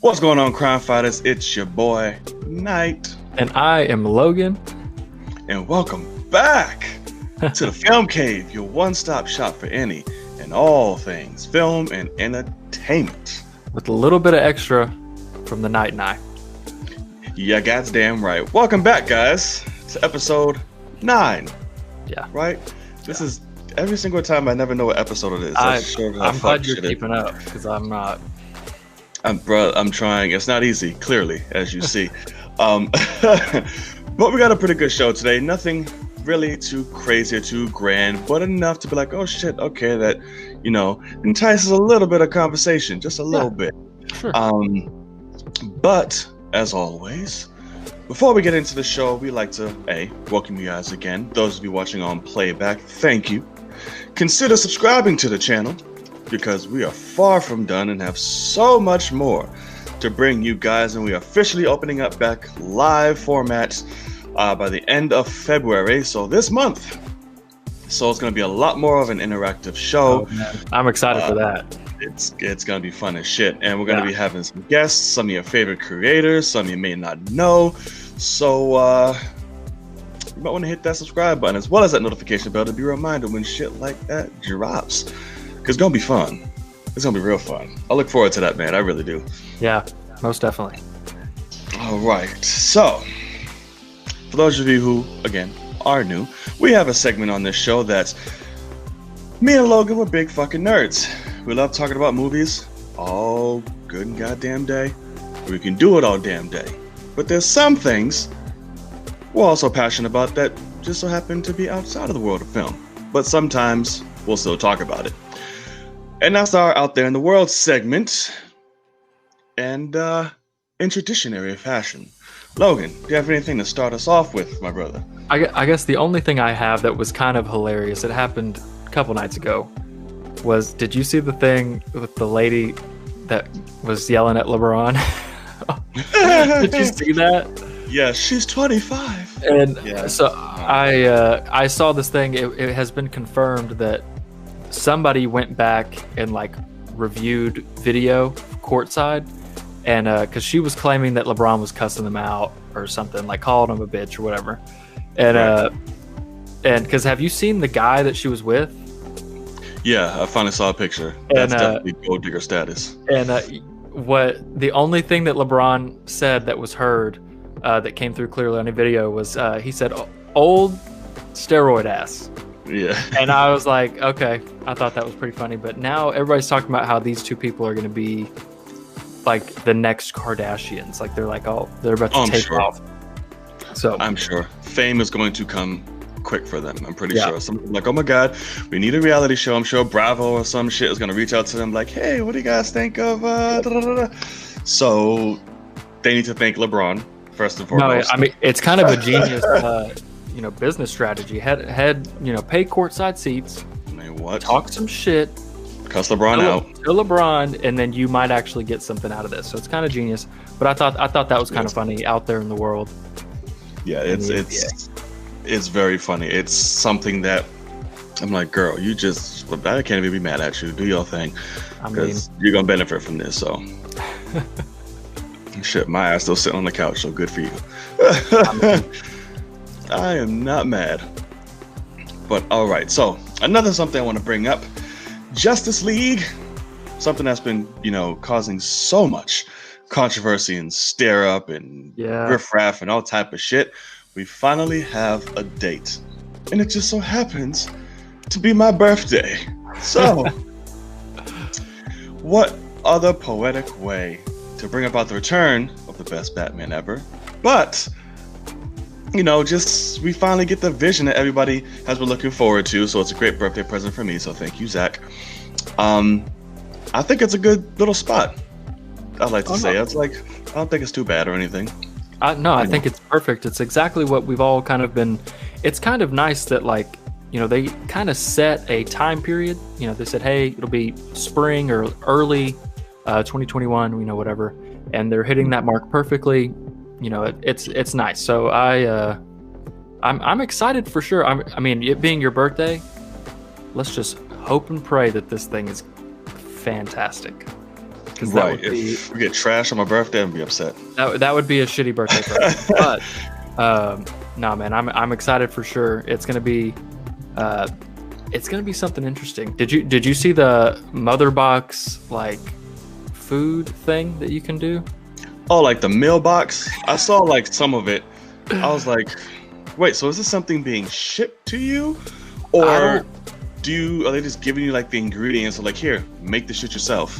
What's going on, crime fighters? It's your boy, Knight. And I am Logan. And welcome back to the Film Cave, your one-stop shop for any and all things film and entertainment. With a little bit of extra from the Knight and I. Yeah, goddamn right. Welcome back, guys, to episode 9. Yeah. Right? This is every single time I never know what episode it is. I'm glad you're keeping up, because I'm not. I'm trying. It's not easy, clearly, as you see. But we got a pretty good show today. Nothing really too crazy or too grand, but enough to be like, oh shit, okay, that, entices a little bit of conversation, just a little bit. Sure. But, as always, before we get into the show, we like to, welcome you guys again. Those of you watching on playback, thank you. Consider subscribing to the channel, because we are far from done and have so much more to bring you guys, and we are officially opening up back live formats by the end of February, so this month. So it's going to be a lot more of an interactive show. Oh, I'm excited for that. It's going to be fun as shit, and we're going to be having some guests, some of your favorite creators, some you may not know, so you might want to hit that subscribe button as well as that notification bell to be reminded when shit like that drops. It's gonna be fun. It's gonna be real fun. I look forward to that, man. I really do. Yeah, most definitely. All right. So, for those of you who, again, are new, we have a segment on this show that's me and Logan were big fucking nerds. We love talking about movies all good and goddamn day. We can do it all damn day. But there's some things we're also passionate about that just so happen to be outside of the world of film. But sometimes we'll still talk about it. And that's our Out There in the World segment. And in traditionary fashion, Logan, do you have anything to start us off with, my brother? I guess the only thing I have that was kind of hilarious, it happened a couple nights ago, was, did you see the thing with the lady that was yelling at LeBron? Did you see that? Yeah, she's 25. And so I saw this thing. It has been confirmed that somebody went back and reviewed video courtside, and because she was claiming that LeBron was cussing them out or something, calling him a bitch or whatever, and because have you seen the guy that she was with? Yeah, I finally saw a picture. That's definitely gold digger status. And what the only thing that LeBron said that was heard that came through clearly on a video was he said old steroid ass. Yeah. And I was like, okay, I thought that was pretty funny. But now everybody's talking about how these two people are going to be the next Kardashians. They're they're about to take off. So I'm sure fame is going to come quick for them. I'm pretty sure. Some people oh my God, we need a reality show. I'm sure Bravo or some shit is going to reach out to them hey, what do you guys think of So they need to thank LeBron first and foremost. No, I mean, it's kind of a genius business strategy. Head pay courtside seats. Talk some shit. Cuss LeBron out. To LeBron, and then you might actually get something out of this. So it's kind of genius. But I thought that was kind of funny out there in the world. Yeah, it's very funny. It's something that I'm like, girl, I can't even be mad at you. Do your thing, because you're gonna benefit from this. So shit, my ass still sitting on the couch. So good for you. I am not mad. But all right, so another something I want to bring up, Justice League, something that's been, causing so much controversy and stare up and riffraff and all type of shit. We finally have a date, and it just so happens to be my birthday. So, what other poetic way to bring about the return of the best Batman ever, but we finally get the vision that everybody has been looking forward to. So it's a great birthday present for me. So thank you, Zach. I think it's a good little spot. I'd like to say. It's I don't think it's too bad or anything. I think it's perfect. It's exactly what we've all kind of been. It's kind of nice that they kind of set a time period. They said, hey, it'll be spring or early 2021, whatever. And they're hitting that mark perfectly. It's nice. So I'm excited for sure. I mean, it being your birthday, let's just hope and pray that this thing is fantastic. because Right. If we get trash on my birthday, I'm gonna be upset. that would be a shitty birthday present. But nah, man, I'm excited for sure. It's gonna be something interesting. Did you see the Mother Box like food thing that you can do? Oh, like the mailbox? I saw like some of it. I was like, wait, so is this something being shipped to you? Or are they just giving you like the ingredients of like, here, make the shit yourself?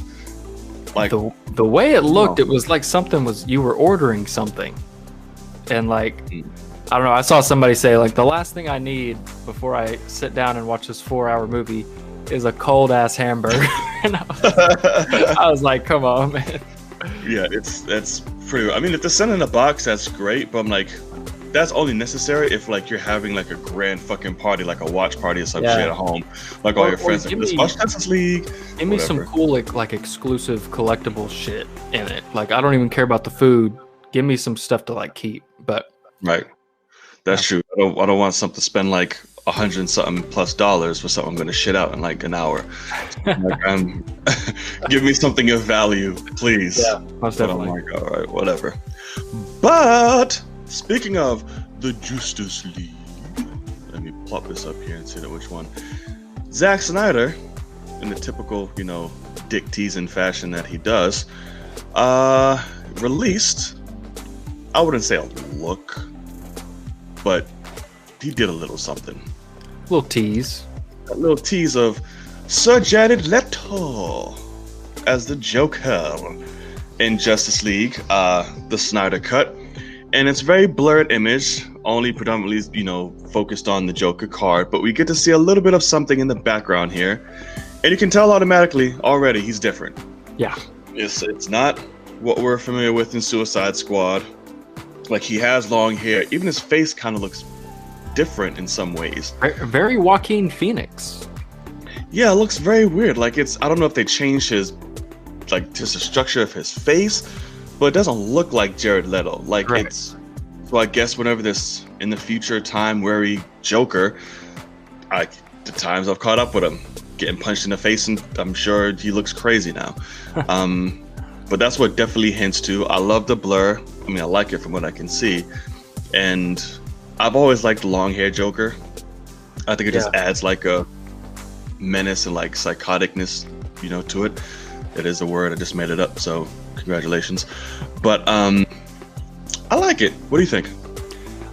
Like the way it looked, it was like you were ordering something. And like I don't know, I saw somebody say like the last thing I need before I sit down and watch this 4-hour movie is a cold ass hamburger. And I was like, come on, man. Yeah, that's pretty. I mean, if they're sending a box, that's great. But I'm like, that's only necessary if like you're having like a grand fucking party, like a watch party or some shit at home, like all your friends. Like, let's watch Justice League. Give me some cool like exclusive collectible shit in it. Like I don't even care about the food. Give me some stuff to like keep. But right, that's true. I don't want something to spend like $100 and something plus for something I'm gonna shit out in like an hour. Like, give me something of value, please. Yeah, most definitely. I'm like, all right, whatever. But speaking of the Justice League, let me plop this up here and see which one. Zack Snyder, in the typical, dick teasing fashion that he does, released, I wouldn't say a look, but he did a little something. A little tease of Sir Jared Leto as the Joker in Justice League, the Snyder Cut. And it's very blurred image, only predominantly, focused on the Joker card, but we get to see a little bit of something in the background here. And you can tell automatically already he's different. Yeah. It's not what we're familiar with in Suicide Squad. Like, he has long hair. Even his face kind of looks different in some ways. Very Joaquin Phoenix. Yeah, it looks very weird. Like, I don't know if they changed just the structure of his face, but it doesn't look like Jared Leto. Like, right. So I guess whenever this, in the future time weary Joker, the times I've caught up with him, getting punched in the face, and I'm sure he looks crazy now. But that's what definitely hints to. I love the blur. I mean, I like it from what I can see. And I've always liked the long hair Joker. I think it just adds like a menace and like psychoticness, to it. It is a word. I just made it up. So congratulations. But I like it. What do you think?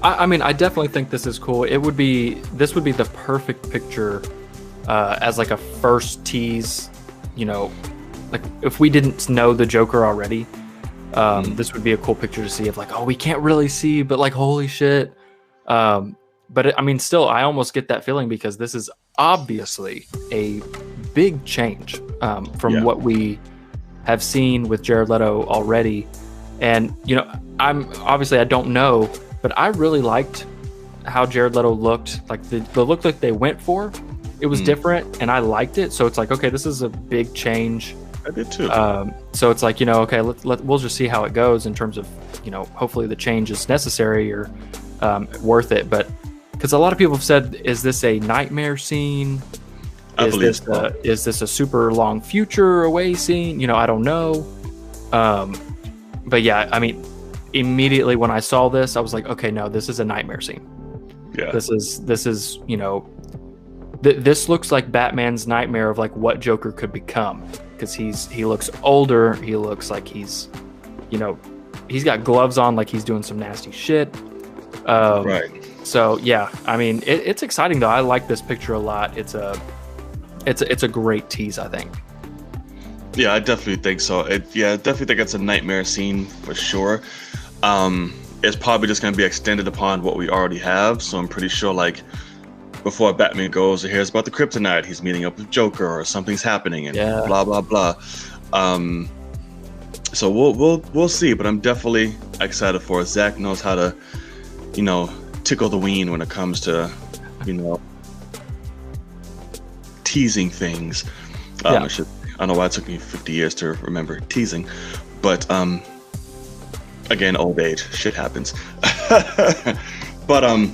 I mean, I definitely think this is cool. This would be the perfect picture as like a first tease, like if we didn't know the Joker already, this would be a cool picture to see of like, oh, we can't really see, but like, holy shit. But I mean, still, I almost get that feeling because this is obviously a big change from what we have seen with Jared Leto already. And, I don't know, but I really liked how Jared Leto looked. Like the look that they went for, it was different and I liked it. So it's like, okay, this is a big change. I did too. So it's like, okay, we'll just see how it goes in terms of, hopefully the change is necessary or worth it. But because a lot of people have said, is this a nightmare scene? Is this a super long future away scene? I don't know. But yeah, I mean, immediately when I saw this, I was like, okay, no, this is a nightmare scene. Yeah. This is this looks like Batman's nightmare of like what Joker could become. Because he looks older. He looks like he's got gloves on, like he's doing some nasty shit. Right. So yeah, I mean, it's exciting though. I like this picture a lot. It's a great tease, I think. Yeah, I definitely think so. I definitely think it's a nightmare scene for sure. It's probably just going to be extended upon what we already have. So I'm pretty sure, like, before Batman goes or hears about the kryptonite, he's meeting up with Joker or something's happening and blah blah blah. So we'll see. But I'm definitely excited for it. Zach knows how to, tickle the ween when it comes to, teasing things. I don't know why it took me 50 years to remember teasing, but again, old age, shit happens. But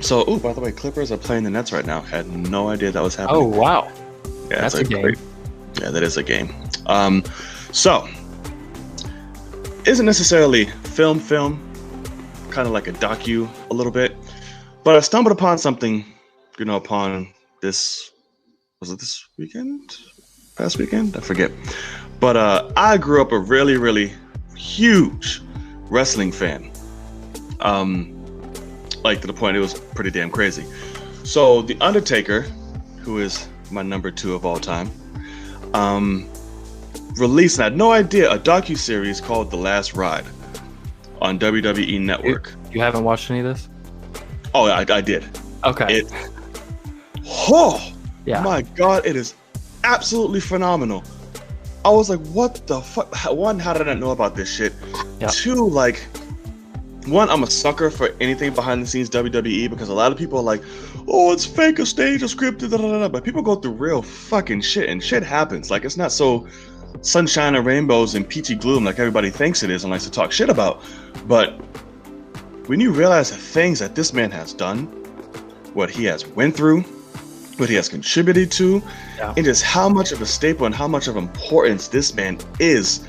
so by the way, Clippers are playing the Nets right now. Had no idea that was happening. Oh wow, yeah, that's a game. Yeah, that is a game. So, isn't necessarily film, kind of like a docu a little bit, but I stumbled upon something, upon this, was it this weekend? Past weekend? I forget. But I grew up a really, really huge wrestling fan. Like to the point it was pretty damn crazy. So The Undertaker, who is my number 2 of all time, released, and I had no idea, a docu-series called The Last Ride on WWE Network. You haven't watched any of this? Oh, I did. Okay. My God, it is absolutely phenomenal. I was like, what the fuck? One, how did I not know about this shit? Yep. 2, like, one, I'm a sucker for anything behind the scenes WWE, because a lot of people are like, oh, it's fake, a stage, a script, but people go through real fucking shit, and shit happens. Like, it's not so sunshine and rainbows and peachy gloom like everybody thinks it is and likes to talk shit about. But when you realize the things that this man has done, what he has went through, what he has contributed to, and just how much of a staple and how much of importance this man is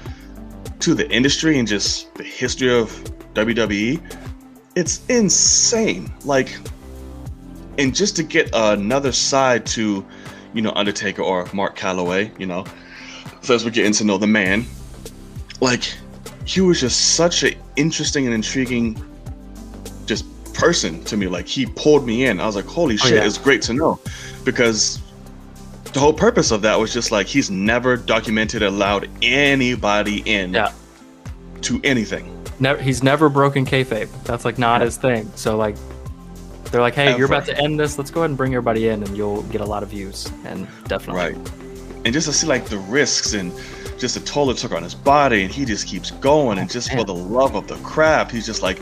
to the industry and just the history of WWE, it's insane. Like, and just to get another side to, Undertaker or Mark Calloway, so as we're getting to know the man, like, he was just such an interesting and intriguing just person to me. Like, he pulled me in. I was like, holy shit, it's great to know, because the whole purpose of that was just like, he's never documented, allowed anybody in to anything. He's never broken kayfabe. That's like not his thing. So like, they're like, hey, you're about to end this, let's go ahead and bring everybody in and you'll get a lot of views. And definitely. Right. And just to see like the risks and just the toll it took on his body, and he just keeps going, and just for the love of the craft, he's just like,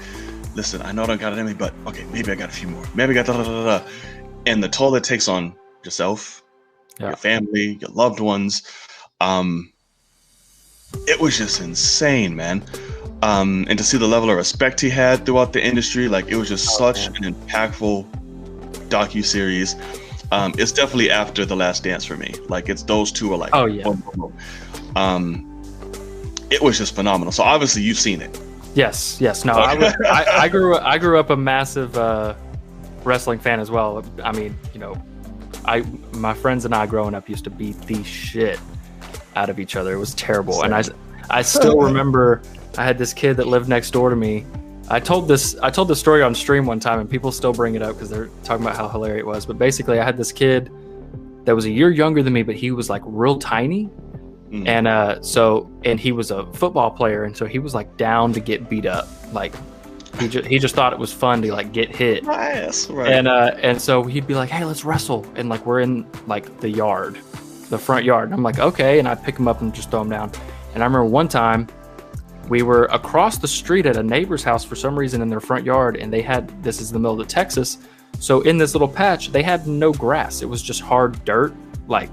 listen, I know I don't got it in me, but okay, maybe I got a few more. Maybe I got And the toll it takes on yourself, your family, your loved ones. It was just insane, man. And to see the level of respect he had throughout the industry, like, it was just such an impactful docu-series. It's definitely after The Last Dance for me. Like, it's those two are like, it was just phenomenal. So obviously you've seen it. Yes. No, I grew up a massive wrestling fan as well. I mean, my friends and I growing up used to beat the shit out of each other. It was terrible. Same. And I still remember I had this kid that lived next door to me. I told this story on stream one time, and people still bring it up because they're talking about how hilarious it was. But basically, I had this kid that was a year younger than me, but he was like real tiny, and he was a football player, and so he was like down to get beat up. Like, he just thought it was fun to like get hit. Nice, right? And so he'd be like, hey, let's wrestle, and like we're in like the front yard. And I'm like, okay, and I pick him up and just throw him down. And I remember one time, we were across the street at a neighbor's house for some reason in their front yard, and this is the middle of Texas, so in this little patch they had no grass. It was just hard dirt, like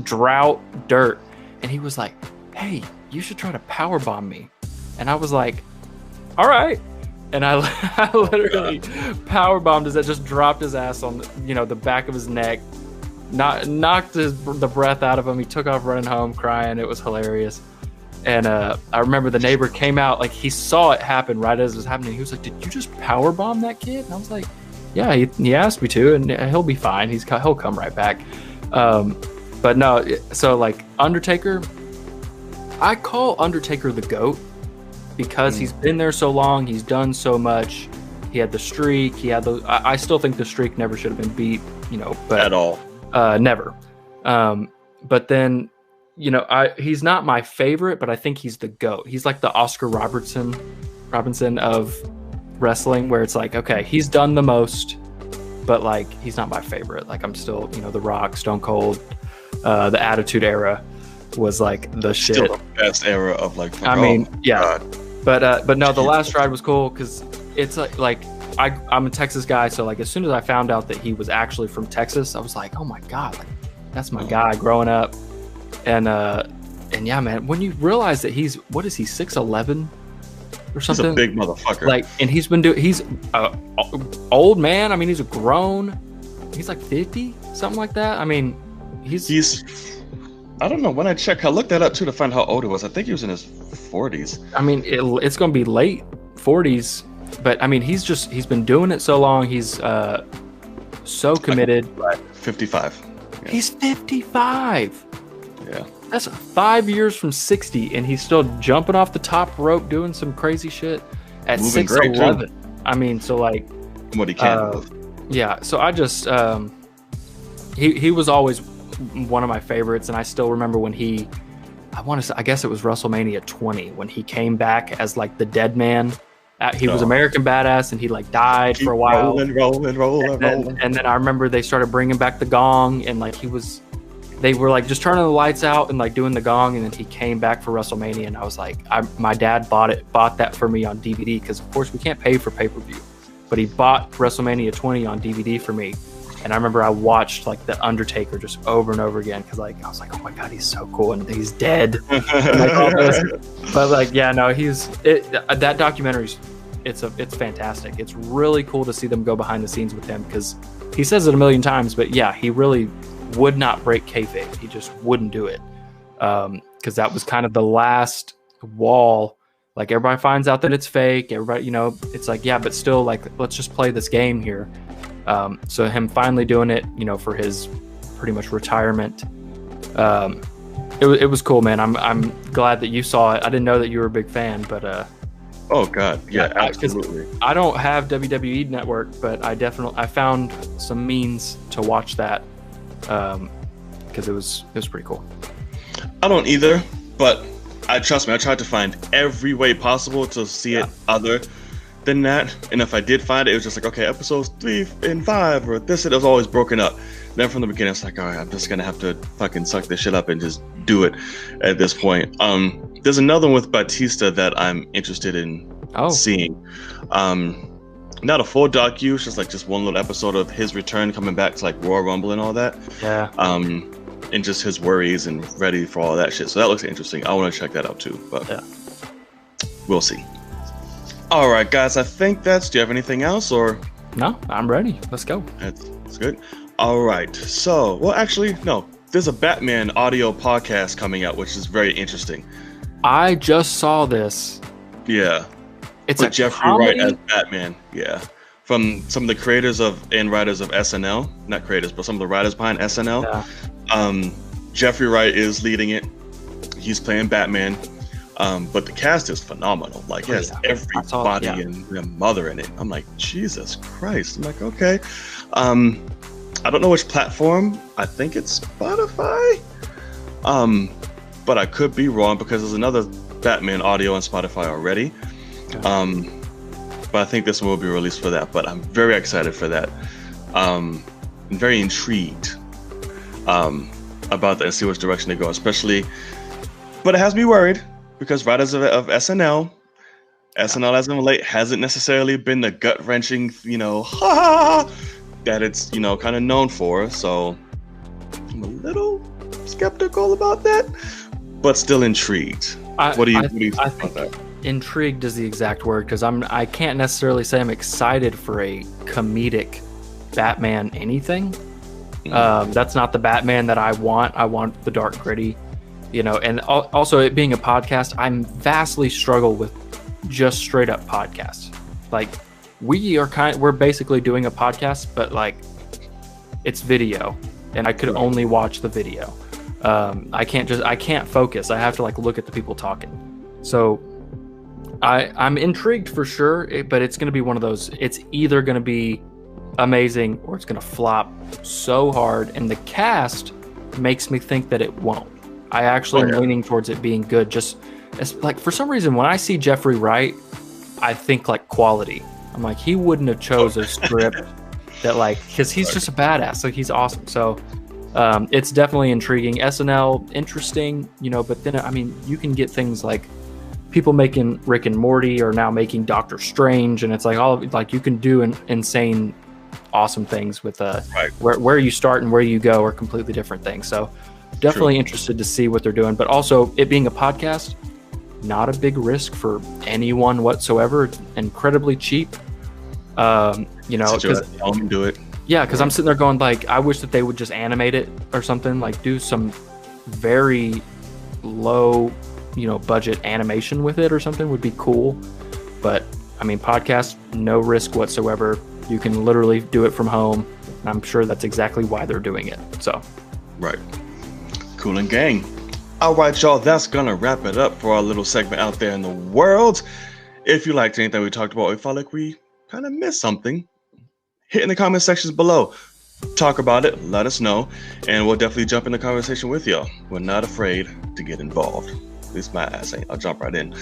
drought dirt. And he was like, hey, you should try to power bomb me. And I was like, all right. And I literally power bombed his, that just dropped his ass on the back of his neck, knocked the breath out of him. He took off running home crying. It was hilarious. And I remember the neighbor came out, like, he saw it happen right as it was happening. He was like, did you just power bomb that kid? And I was like, yeah, he asked me to, and he'll be fine. He'll come right back. But no, so like Undertaker, I call Undertaker the GOAT because he's been there so long. He's done so much. He had the streak. I still think the streak never should have been beat, but at all. Never. But then, he's not my favorite, but I think he's the GOAT. He's like the Oscar Robinson of wrestling, where it's like, okay, he's done the most, but like, he's not my favorite. Like, I'm still, The Rock, Stone Cold, the Attitude Era was like the shit. Still the best era of like. I mean, yeah. God. But no, The Last Ride was cool because it's like I'm a Texas guy, so like as soon as I found out that he was actually from Texas, I was like, oh my God, like, that's my guy growing up. And yeah, man, when you realize that he's 6'11" or something, he's a big motherfucker. Like, and he's old man. I mean, he's like 50, something like that. I mean, he's I don't know when I checked. I looked that up too to find how old he was. I think he was in his 40s. I mean, it's going to be late 40s, but I mean, he's been doing it so long. He's so committed. 55. Yeah. He's 55. Yeah. That's 5 years from 60, and he's still jumping off the top rope, doing some crazy shit at 6'11". I mean, so like what he can. Yeah. So I just he was always one of my favorites, and I still remember when I guess it was WrestleMania 20 when he came back as like the dead man. He was American Badass, and he like died for a while. Rolling. And then I remember they started bringing back the gong, and like they were like just turning the lights out and like doing the gong, and then he came back for WrestleMania, and I was like, my dad bought that for me on DVD because of course we can't pay for pay-per-view, but he bought WrestleMania 20 on DVD for me. And I remember I watched like The Undertaker just over and over again because like I was like, oh my god, he's so cool, and he's dead. And, like, all this. But like, yeah, no, that documentary's it's fantastic. It's really cool to see them go behind the scenes with him because he says it a million times, but yeah, he really would not break kayfabe. He just wouldn't do it because that was kind of the last wall. Like everybody finds out that it's fake. Everybody, it's like, yeah, but still, like, let's just play this game here. So him finally doing it, for his pretty much retirement, it was cool, man. I'm glad that you saw it. I didn't know that you were a big fan, but oh god, yeah, absolutely. I don't have WWE Network, but I found some means to watch that because it was pretty cool. I don't either, but trust me, I tried to find every way possible to see it other than that, and if I did find it, it was just like, okay, episodes 3 and 5 or this, it was always broken up. Then from the beginning, it's like, all right, I'm just gonna have to fucking suck this shit up and just do it at this point. There's another one with Batista that I'm interested in seeing. Not a full docu, it's just one little episode of his return coming back to like Royal Rumble and all that. Yeah. And just his worries and ready for all that shit. So that looks interesting. I want to check that out too, but we'll see. All right, guys, I think do you have anything else or? No, I'm ready. Let's go. That's good. All right. So, well, actually, no, there's a Batman audio podcast coming out, which is very interesting. I just saw this. Yeah. It's with a Jeffrey comedy? Wright as Batman. Yeah. From some of the creators and writers of SNL. Not creators, but some of the writers behind SNL. Yeah. Jeffrey Wright is leading it. He's playing Batman. But the cast is phenomenal. Like, it has everybody and their mother in it. I'm like, Jesus Christ. I'm like, okay. I don't know which platform. I think it's Spotify. But I could be wrong because there's another Batman audio on Spotify already. Okay. But I think this one will be released for that. But I'm very excited for that. I'm very intrigued about that and see which direction they go, especially. But it has me worried because writers of SNL as of late hasn't necessarily been the gut wrenching, that it's kind of known for. So I'm a little skeptical about that, but still intrigued. What do you think about that? Intrigued is the exact word because I can't necessarily say I'm excited for a comedic Batman anything. That's not the Batman that I want. I want the dark, gritty, and also it being a podcast, I'm vastly struggle with just straight up podcasts. Like we're basically doing a podcast, but like it's video and I could only watch the video. I can't focus. I have to like look at the people talking. So I'm intrigued for sure, but it's going to be one of those, it's either going to be amazing or it's going to flop so hard. And the cast makes me think that it won't. I actually am leaning towards it being good. Just as, like, for some reason, when I see Jeffrey Wright, I think like quality. I'm like, he wouldn't have chose a script that like, because he's just a badass. Like, he's awesome. So it's definitely intriguing. SNL, interesting, but then, I mean, you can get things like people making Rick and Morty or now making Doctor Strange. And it's like, you can do insane, awesome things with where you start and where you go are completely different things. So definitely interested to see what they're doing, but also it being a podcast, not a big risk for anyone whatsoever. It's incredibly cheap. Because do it. Yeah, because I'm sitting there going like, I wish that they would just animate it or something, like do some very low, budget animation with it or something would be cool. But I mean, podcast, no risk whatsoever. You can literally do it from home. I'm sure that's exactly why they're doing it. So, right. Cool and gang. All right, y'all, that's gonna wrap it up for our little segment out there in the world. If you liked anything we talked about, or felt like we kind of missed something, hit in the comment sections below. Talk about it, let us know, and we'll definitely jump in the conversation with y'all. We're not afraid to get involved. At least my ass ain't. I'll jump right in.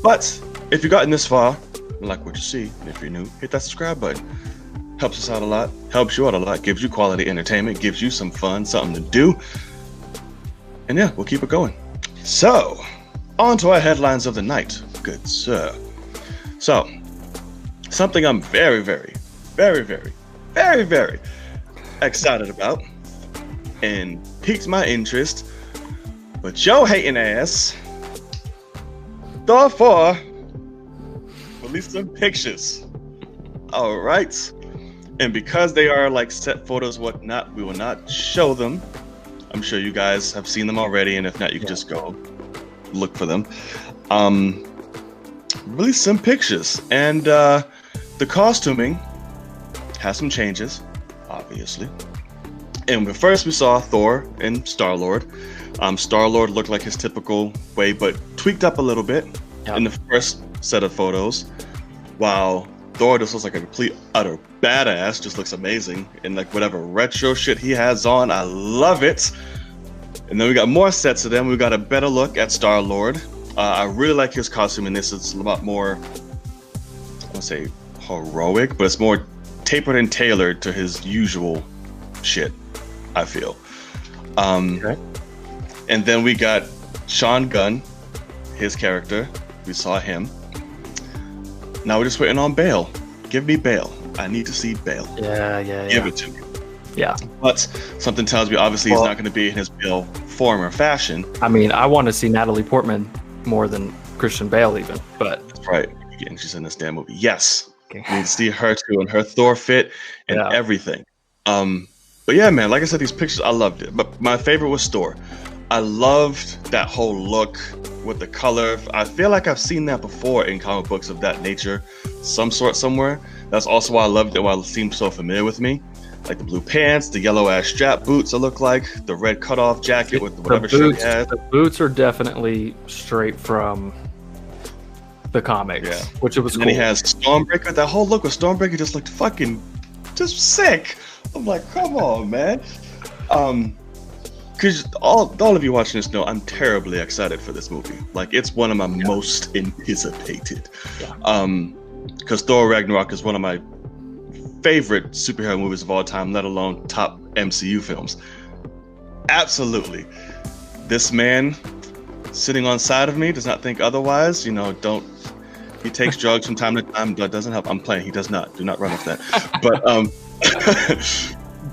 But if you've gotten this far, and like what you see, and if you're new, hit that subscribe button. Helps us out a lot, helps you out a lot, gives you quality entertainment, gives you some fun, something to do. And yeah, we'll keep it going. So, on to our headlines of the night, good sir. So, something I'm very, very, very, very, very, very excited about and piqued my interest, but yo hating ass, Thor 4 released some pictures. All right. And because they are like set photos, whatnot, we will not show them. I'm sure you guys have seen them already, and if not, you can just go look for them. Released some pictures, and the costuming has some changes, obviously. And first we saw Thor and Star-Lord. Star-Lord looked like his typical way, but tweaked up a little bit in the first set of photos, while Thor just looks like a complete utter badass, just looks amazing, and like whatever retro shit he has on, I love it. And then we got more sets of them. We got a better look at Star-Lord. I really like his costume in this. It's a lot more, I won't say heroic, but it's more tapered and tailored to his usual shit, I feel. Okay. And then we got Sean Gunn, his character. We saw him. Now we're just waiting on Bale. Give me Bale. I need to see Bale. Yeah. Give it to me. Yeah. But something tells me obviously he's not going to be in his Bale form or fashion. I mean, I want to see Natalie Portman more than Christian Bale even, but... That's right. Again, she's in this damn movie. Yes. Okay. We need to see her too, and her Thor fit and everything. But yeah, man, like I said, these pictures, I loved it. But my favorite was Thor. I loved that whole look with the color. I feel like I've seen that before in comic books of that nature, some sort, somewhere. That's also why I loved it, why it seemed so familiar with me. Like the blue pants, the yellow ass strap boots, it looked like, the red cutoff jacket with whatever shirt he had. The boots are definitely straight from the comics, which it was cool. And he has Stormbreaker. That whole look with Stormbreaker just looked fucking just sick. I'm like, come on, man. Because all of you watching this know I'm terribly excited for this movie. Like, it's one of my most anticipated. Because Thor Ragnarok is one of my favorite superhero movies of all time, let alone top MCU films. Absolutely. This man sitting on side of me does not think otherwise. He takes drugs from time to time. That doesn't help. I'm playing. He does not. Do not run with that. But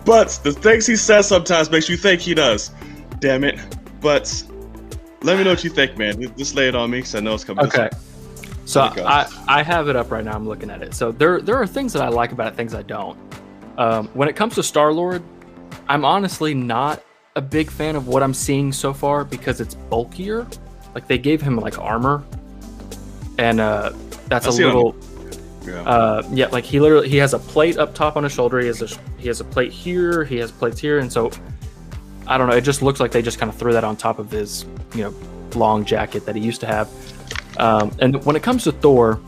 but the things he says sometimes makes you think he does. Damn it. But let me know what you think, man. Just lay it on me because I know it's coming. Okay. So I have it up right now. I'm looking at it. So there are things that I like about it, things I don't. When it comes to Star-Lord, I'm honestly not a big fan of what I'm seeing so far because it's bulkier. Like, they gave him like armor, and that's a little. Like he has a plate up top on his shoulder. He has a plate here. He has plates here, and so I don't know. It just looks like they just kind of threw that on top of his long jacket that he used to have. And when it comes to Thor,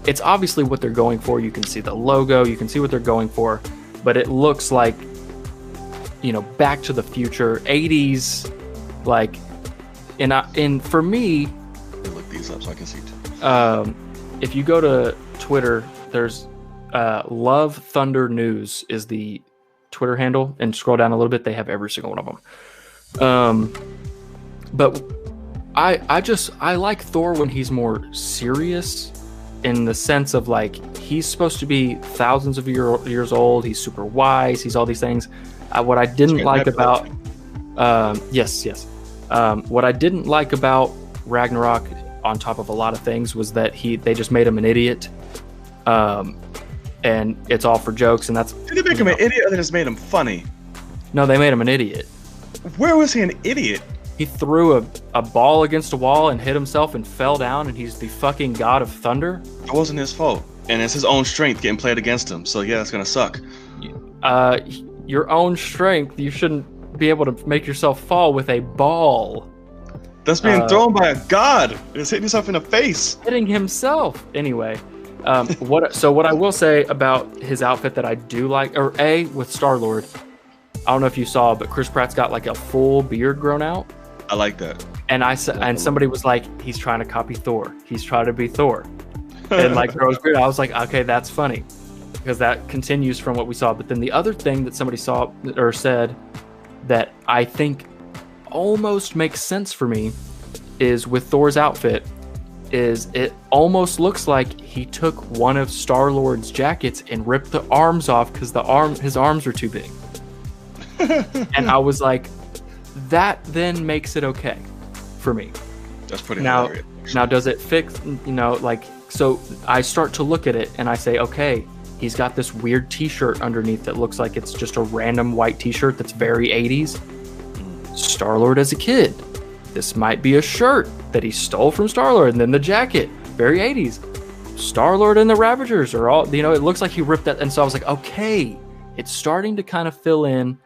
it's obviously what they're going for. You can see the logo, you can see what they're going for, but it looks like, Back to the Future, 80s, like, and for me, look these up so I can see too. If you go to Twitter, there's Love Thunder News is the Twitter handle, and scroll down a little bit, they have every single one of them. But I like Thor when he's more serious, in the sense of like he's supposed to be thousands of years old. He's super wise. He's all these things. What I didn't like about what I didn't like about Ragnarok, on top of a lot of things, was that they just made him an idiot, and it's all for jokes. And that's, did they make him an idiot, or they just made him funny? No, they made him an idiot. Where was he an idiot? He threw a ball against a wall and hit himself and fell down, and he's the fucking god of thunder. It wasn't his fault. And it's his own strength getting played against him. So yeah, it's gonna suck. Your own strength, you shouldn't be able to make yourself fall with a ball. That's being thrown by a god. It's hitting yourself in the face. Hitting himself. Anyway, what I will say about his outfit that I do like, or with Star-Lord, I don't know if you saw, but Chris Pratt's got like a full beard grown out. I like that. And somebody was like, he's trying to copy Thor. He's trying to be Thor. And like grows beard. I was like, okay, that's funny, because that continues from what we saw. But then the other thing that somebody saw or said that I think almost makes sense for me is with Thor's outfit is it almost looks like he took one of Star-Lord's jackets and ripped the arms off because his arms are too big. And I was like, that then makes it okay for me. That's pretty hilarious. Now, does it fix, so I start to look at it and I say, okay, he's got this weird t-shirt underneath that looks like it's just a random white t-shirt that's very 80s. Star-Lord as a kid. This might be a shirt that he stole from Star-Lord, and then the jacket, very 80s. Star-Lord and the Ravagers are all, it looks like he ripped that. And so I was like, okay, it's starting to kind of fill in,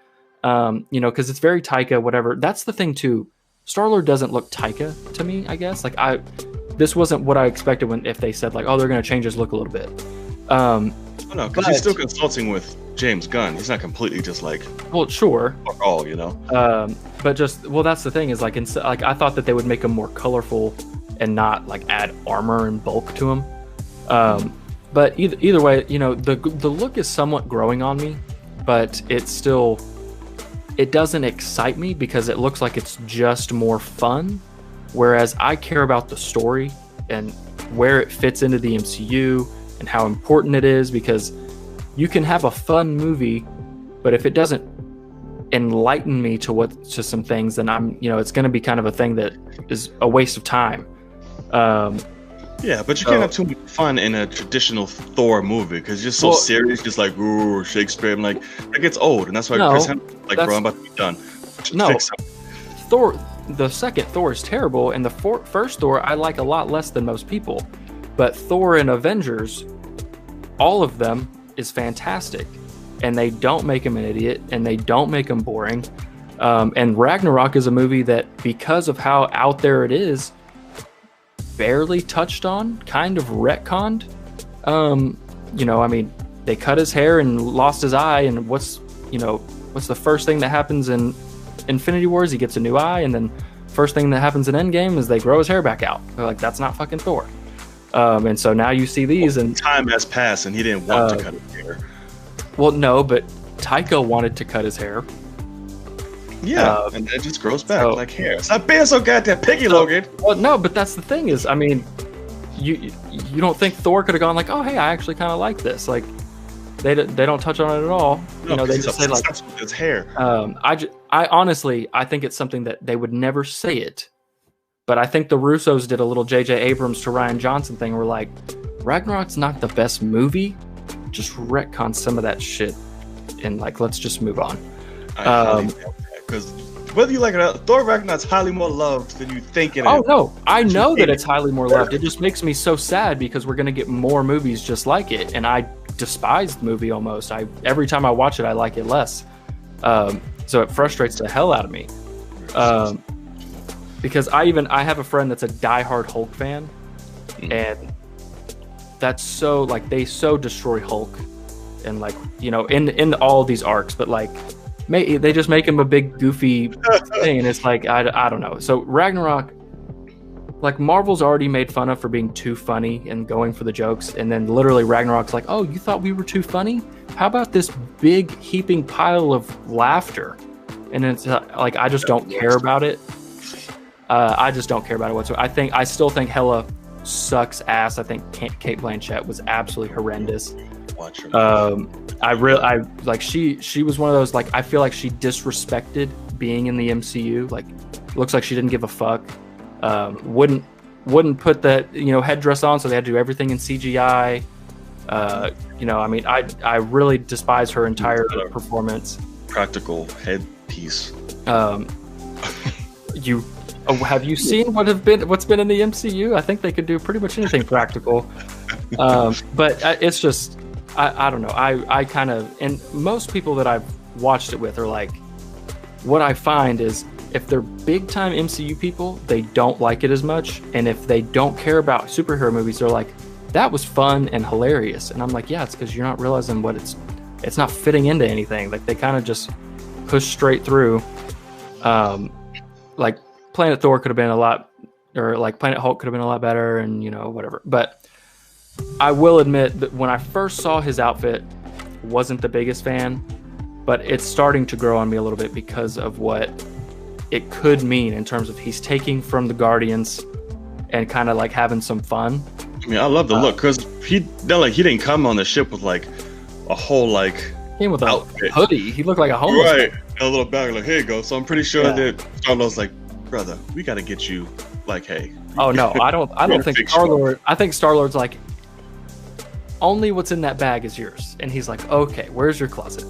because it's very Taika, whatever. That's the thing too. Star-Lord doesn't look Taika to me, I guess. This wasn't what I expected if they said like, oh, they're going to change his look a little bit. No, because he's still consulting with James Gunn. He's not completely just like, well, sure, fuck all, but that's the thing is like, I thought that they would make him more colorful and not like add armor and bulk to him. But either way, the look is somewhat growing on me, but it doesn't excite me because it looks like it's just more fun. Whereas I care about the story and where it fits into the MCU and how important it is, because you can have a fun movie, but if it doesn't enlighten me to some things, then it's going to be kind of a thing that is a waste of time. Yeah, but you can't have too much fun in a traditional Thor movie because you're so serious, just like ooh, Shakespeare. I'm like, it gets old, and that's why Chris Hemsworth like, bro, I'm about to be done. Thor, the second Thor is terrible, and the first Thor I like a lot less than most people. But Thor and Avengers, all of them is fantastic, and they don't make him an idiot, and they don't make him boring. And Ragnarok is a movie that, because of how out there it is, barely touched on, kind of retconned. They cut his hair and lost his eye, and what's the first thing that happens in Infinity Wars? He gets a new eye, and then first thing that happens in Endgame is they grow his hair back out. They're like, that's not fucking Thor. And so now you see these, and time has passed, and he didn't want to cut his hair. Well, no, but Taika wanted to cut his hair. Yeah, and it just grows back like hair. Stop being so goddamn picky, Logan. Well, no, but that's the thing is, you don't think Thor could have gone like, oh, hey, I actually kind of like this. Like, they don't touch on it at all. No, they just say like, with his hair. I honestly, I think it's something that they would never say it. But I think the Russos did a little J.J. Abrams to Rian Johnson thing. We're like, Ragnarok's not the best movie. Just retcon some of that shit, and like, let's just move on. Because whether you like it or not, Thor Ragnarok's highly more loved than you think it is. Oh no, I know that it's highly more loved. It just makes me so sad because we're gonna get more movies just like it, and I despise the movie almost. Every time I watch it, I like it less. So it frustrates the hell out of me. Because I have a friend that's a diehard Hulk fan, and that's so like they so destroy Hulk, and like in all these arcs, but like they just make him a big goofy thing, and it's like I don't know. So Ragnarok, like Marvel's already made fun of for being too funny and going for the jokes, and then literally Ragnarok's like, oh, you thought we were too funny? How about this big heaping pile of laughter? And it's like I just don't care about it. I just don't care about it whatsoever. I still think Hela sucks ass. I think Kate Blanchett was absolutely horrendous. Watch her. She was one of those, like, I feel like she disrespected being in the MCU. Like, looks like she didn't give a fuck. Wouldn't put that headdress on, so they had to do everything in CGI. I really despise her entire performance. Practical headpiece. You have you seen what's been in the MCU? I think they could do pretty much anything practical. But it's just I don't know. I kind of, and most people that I've watched it with are like, what I find is if they're big time MCU people, they don't like it as much, and if they don't care about superhero movies, they're like, that was fun and hilarious. And I'm like, yeah, it's because you're not realizing what it's not fitting into anything. Like they kind of just push straight through. Like Planet Thor could have been a lot, or like Planet Hulk could have been a lot better, and whatever. But I will admit that when I first saw his outfit, wasn't the biggest fan, but it's starting to grow on me a little bit because of what it could mean in terms of he's taking from the Guardians and kind of like having some fun. I mean, I love the look because he didn't come on the ship with like a whole like came with a outfit. Hoodie. He looked like a homeless right, man. and a little bag like, here you go. So I'm pretty sure that Star-Lord's like, brother, we got to get you like, hey. Oh no, I don't think Star-Lord. I think Star-Lord's like, only what's in that bag is yours, and he's like, okay, where's your closet?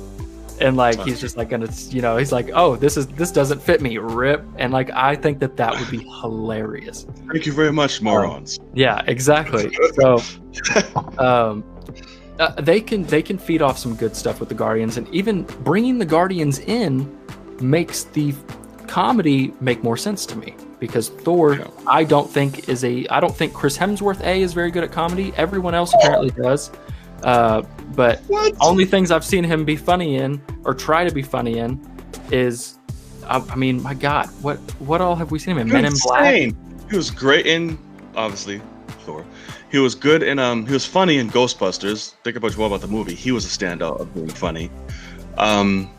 And like he's just like gonna, he's like, oh, this doesn't fit me, rip. And like I think that would be hilarious. Thank you very much, morons. Yeah, exactly. So, they can feed off some good stuff with the Guardians, and even bringing the Guardians in makes the comedy make more sense to me, because Thor, I don't think Chris Hemsworth is very good at comedy. Everyone else apparently does. But only things I've seen him be funny in or try to be funny in is, I mean, my God, what all have we seen him in? Men in Black. He was great in, obviously, Thor. He was good in, he was funny in Ghostbusters. Think about the movie. He was a standout of being funny. I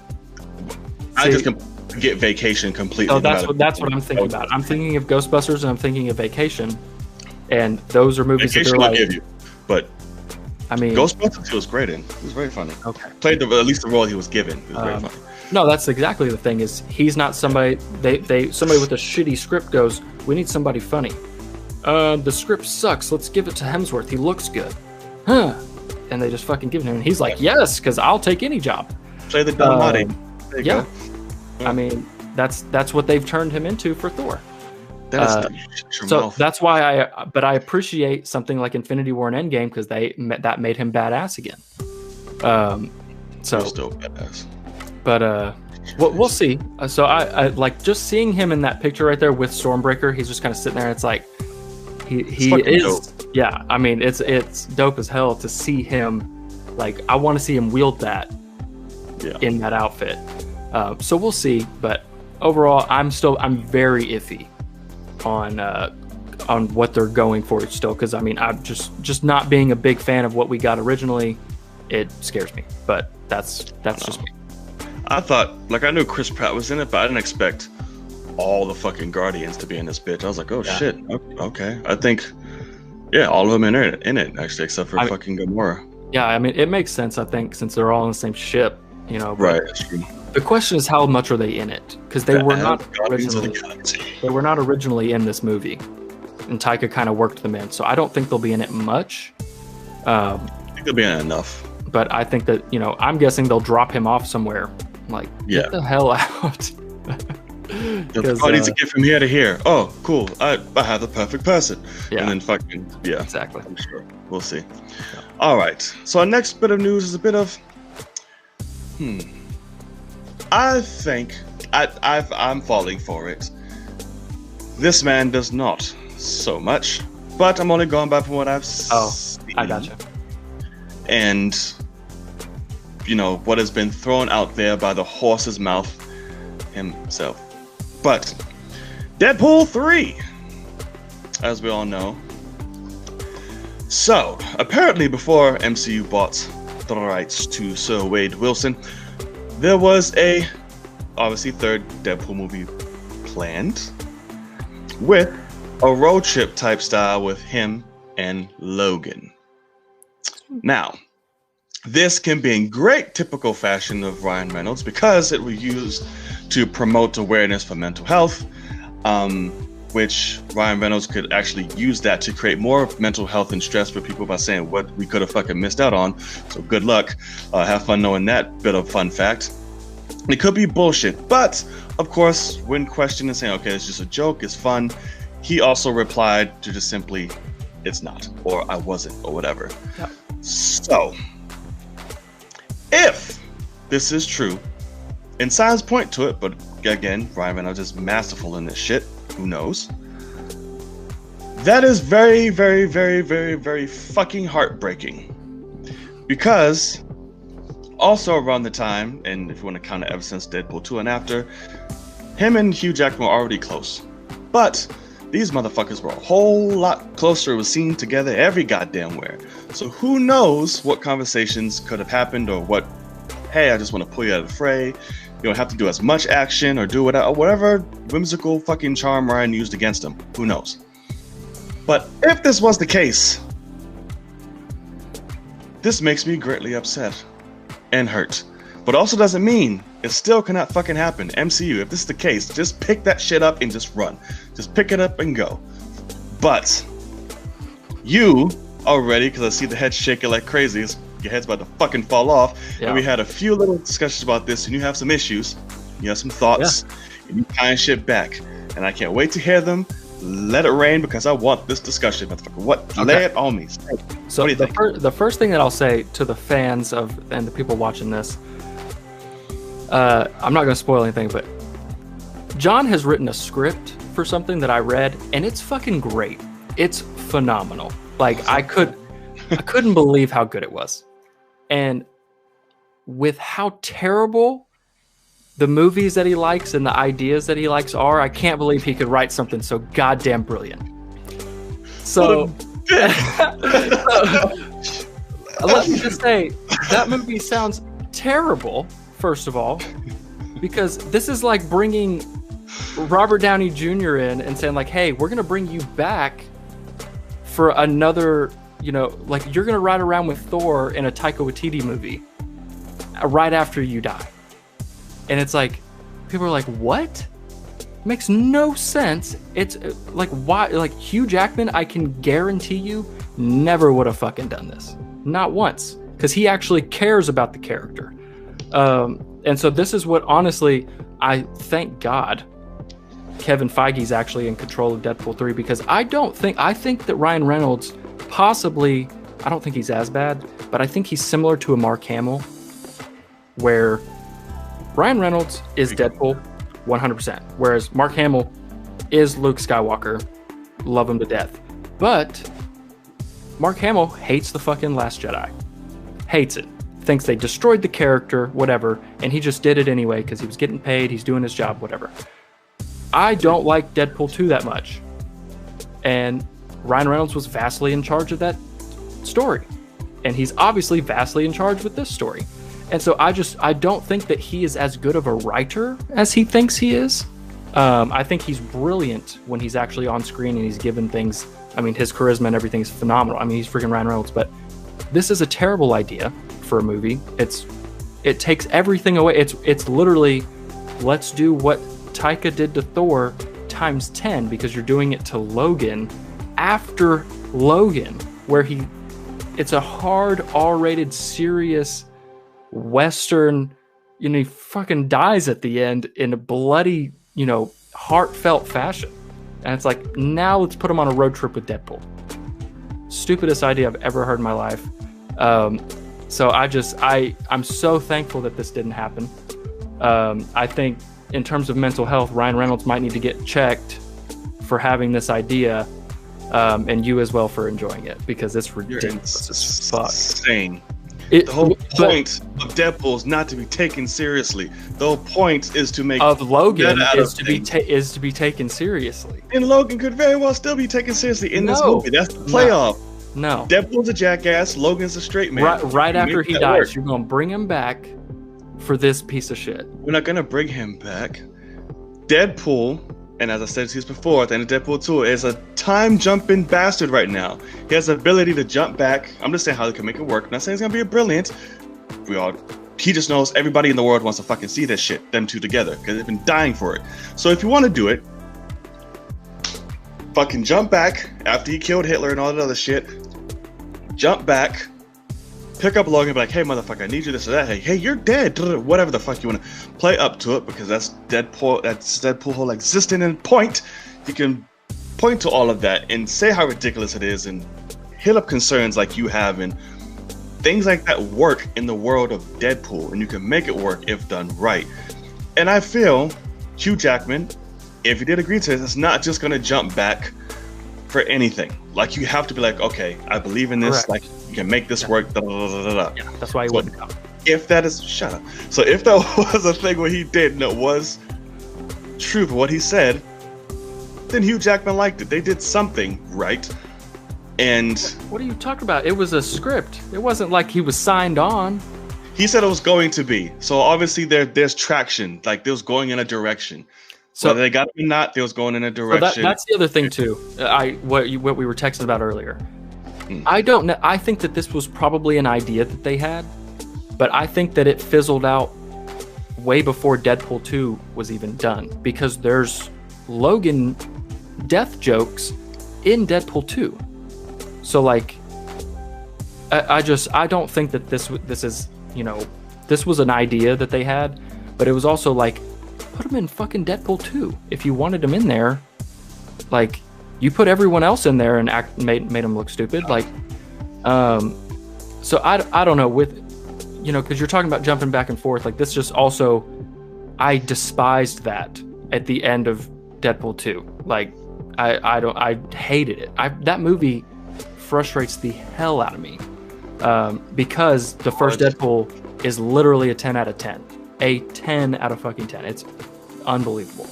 just can get Vacation completely. Oh, that's what I'm thinking about. I'm thinking of Ghostbusters and I'm thinking of Vacation, and those are movies Vacation that they're will give you, but. I mean, Ghostbusters, he was great in. He was very funny. Okay. Played at least the role he was given. He was very funny. No, that's exactly the thing. Is he's not somebody. Somebody with a shitty script goes, we need somebody funny. The script sucks. Let's give it to Hemsworth. He looks good, huh? And they just fucking give it to him. And he's like, yes, because I'll take any job. Play the dumb body. Yeah. I mean, that's what they've turned him into for Thor. That's why I appreciate something like Infinity War and Endgame, because that made him badass again. He's still badass. But we'll see. So I like just seeing him in that picture right there with Stormbreaker. He's just kind of sitting there. And it's like he is dope. Yeah. I mean, it's dope as hell to see him. Like I want to see him wield that in that outfit. So we'll see. But overall, I'm very iffy on what they're going for still, because I mean, I'm just not being a big fan of what we got originally. It scares me, but that's just me. I thought, like, I knew Chris Pratt was in it, but I didn't expect all the fucking Guardians to be in this bitch. I was like, oh shit, okay. I think, all of them in it actually, except for fucking Gamora. Yeah, I mean, it makes sense. I think since they're all on the same ship, Right. That's true. The question is, how much are they in it? Because they were not originally in this movie, and Taika kind of worked them in. So I don't think they'll be in it much. I think they'll be in it enough. But I think that I'm guessing they'll drop him off somewhere. Like, get the hell out. I need to get from here to here. Oh, cool. I have the perfect person. Yeah. And then fucking exactly. I'm sure we'll see. Yeah. All right. So our next bit of news is a bit of I think I'm falling for it. This man does not so much, but I'm only going by from what I've seen. I gotcha. And what has been thrown out there by the horse's mouth himself. But Deadpool 3, as we all know. So apparently, before MCU bought the rights to Sir Wade Wilson, there was a obviously third Deadpool movie planned with a road trip type style with him and Logan. Now, this can be in great typical fashion of Ryan Reynolds, because it was used to promote awareness for mental health, which Ryan Reynolds could actually use that to create more mental health and stress for people by saying what we could have fucking missed out on. So good luck. Have fun knowing that bit of fun fact. It could be bullshit, but of course, when questioned and saying, okay, it's just a joke, it's fun, he also replied to just simply, it's not, or I wasn't, or whatever. Yeah. So, if this is true, and signs point to it, but again, Ryan Reynolds is masterful in this shit, who knows? That is very, very, very, very, very fucking heartbreaking. Because also around the time, and if you want to count it ever since Deadpool 2 and after, him and Hugh Jackman were already close. But these motherfuckers were a whole lot closer. It was seen together every goddamn where. So who knows what conversations could have happened, or what, hey, I just want to pull you out of the fray. You don't have to do as much action or do whatever whimsical fucking charm Ryan used against him. Who knows? But if this was the case, this makes me greatly upset and hurt. But also doesn't mean it still cannot fucking happen. MCU, if this is the case, just pick that shit up and just run. Just pick it up and go. But you already, because I see the head shaking like crazy, your head's about to fucking fall off. Yeah. And we had a few little discussions about this, and you have some issues, you have some thoughts, and you kind shit back. And I can't wait to hear them. Let it rain, because I want this discussion, motherfucker. What? Okay. Lay it on me. So what do you think? The first thing that I'll say to the fans of and the people watching this, I'm not going to spoil anything, but John has written a script for something that I read, and it's fucking great. It's phenomenal. Like I couldn't believe how good it was. And with how terrible the movies that he likes and the ideas that he likes are, I can't believe he could write something so goddamn brilliant. So, let me just say, that movie sounds terrible, first of all, because this is like bringing Robert Downey Jr. in and saying like, hey, we're going to bring you back for another, like you're going to ride around with Thor in a Taika Waititi movie right after you die. And it's like, people are like, what? It makes no sense. It's like, why? Like Hugh Jackman, I can guarantee you, never would have fucking done this. Not once. Because he actually cares about the character. And so this is what, honestly, I thank God Kevin Feige's actually in control of Deadpool 3, because I think that Ryan Reynolds possibly, I don't think he's as bad, but I think he's similar to a Mark Hamill, where Ryan Reynolds is Deadpool 100%, whereas Mark Hamill is Luke Skywalker. Love him to death. But Mark Hamill hates the fucking Last Jedi. Hates it. Thinks they destroyed the character, whatever, and he just did it anyway because he was getting paid, he's doing his job, whatever. I don't like Deadpool 2 that much. And Ryan Reynolds was vastly in charge of that story. And he's obviously vastly in charge with this story. And so I don't think that he is as good of a writer as he thinks he is. I think he's brilliant when he's actually on screen and he's given things. I mean, his charisma and everything is phenomenal. I mean, he's freaking Ryan Reynolds, but this is a terrible idea for a movie. It takes everything away. It's literally, let's do what Taika did to Thor times 10, because you're doing it to Logan after Logan, where it's a hard R-rated, serious Western, he fucking dies at the end in a bloody, heartfelt fashion. And it's like, now let's put him on a road trip with Deadpool. Stupidest idea I've ever heard in my life. So I'm so thankful that this didn't happen. I think in terms of mental health, Ryan Reynolds might need to get checked for having this idea, and you as well for enjoying it, because it's ridiculous as fuck. Insane. The whole point of Deadpool is not to be taken seriously. The whole point is to make of Logan is to be taken seriously. And Logan could very well still be taken seriously in this movie. That's the playoff. No. Deadpool's a jackass. Logan's a straight man. Right after he dies, you're going to bring him back for this piece of shit. We're not going to bring him back. Deadpool, and as I said to you before, at the end of Deadpool 2, is a time-jumping bastard right now. He has the ability to jump back. I'm just saying how they can make it work. I'm not saying it's going to be a brilliant. He just knows everybody in the world wants to fucking see this shit, them two together, because they've been dying for it. So if you want to do it, fucking jump back after he killed Hitler and all that other shit. Jump back pick up Logan and be like, hey, motherfucker, I need you this or that. Hey, you're dead. Whatever the fuck you want to play up to it, because that's Deadpool whole existing and point. You can point to all of that and say how ridiculous it is and hit up concerns like you have, and things like that work in the world of Deadpool, and you can make it work if done right. And I feel Hugh Jackman, if he did agree to this, it's not just going to jump back for anything. Like, you have to be like, okay, I believe in this. Correct. Like, you can make this work. Da, da, da, da, da. Yeah, that's why he wouldn't come. If that is, shut up. So if that was a thing where he did and it was true for what he said, then Hugh Jackman liked it. They did something right. And what are you talking about? It was a script. It wasn't like he was signed on. He said it was going to be. So obviously there's traction. Like, they was going in a direction. So whether they got it or not, they was going in a direction. So that's the other thing too. What we were texting about earlier. I don't know. I think that this was probably an idea that they had, but I think that it fizzled out way before Deadpool 2 was even done, because there's Logan death jokes in Deadpool 2. So like, I don't think that this is, you know, this was an idea that they had, but it was also like, put him in fucking Deadpool 2 if you wanted him in there. Like, you put everyone else in there and made him look stupid. Like, so I don't know, with, you know, because you're talking about jumping back and forth. Like, this just also, I despised that at the end of Deadpool 2. Like, I hated it. That movie frustrates the hell out of me, because the first Deadpool is literally a 10 out of 10. A 10 out of fucking 10. It's unbelievable.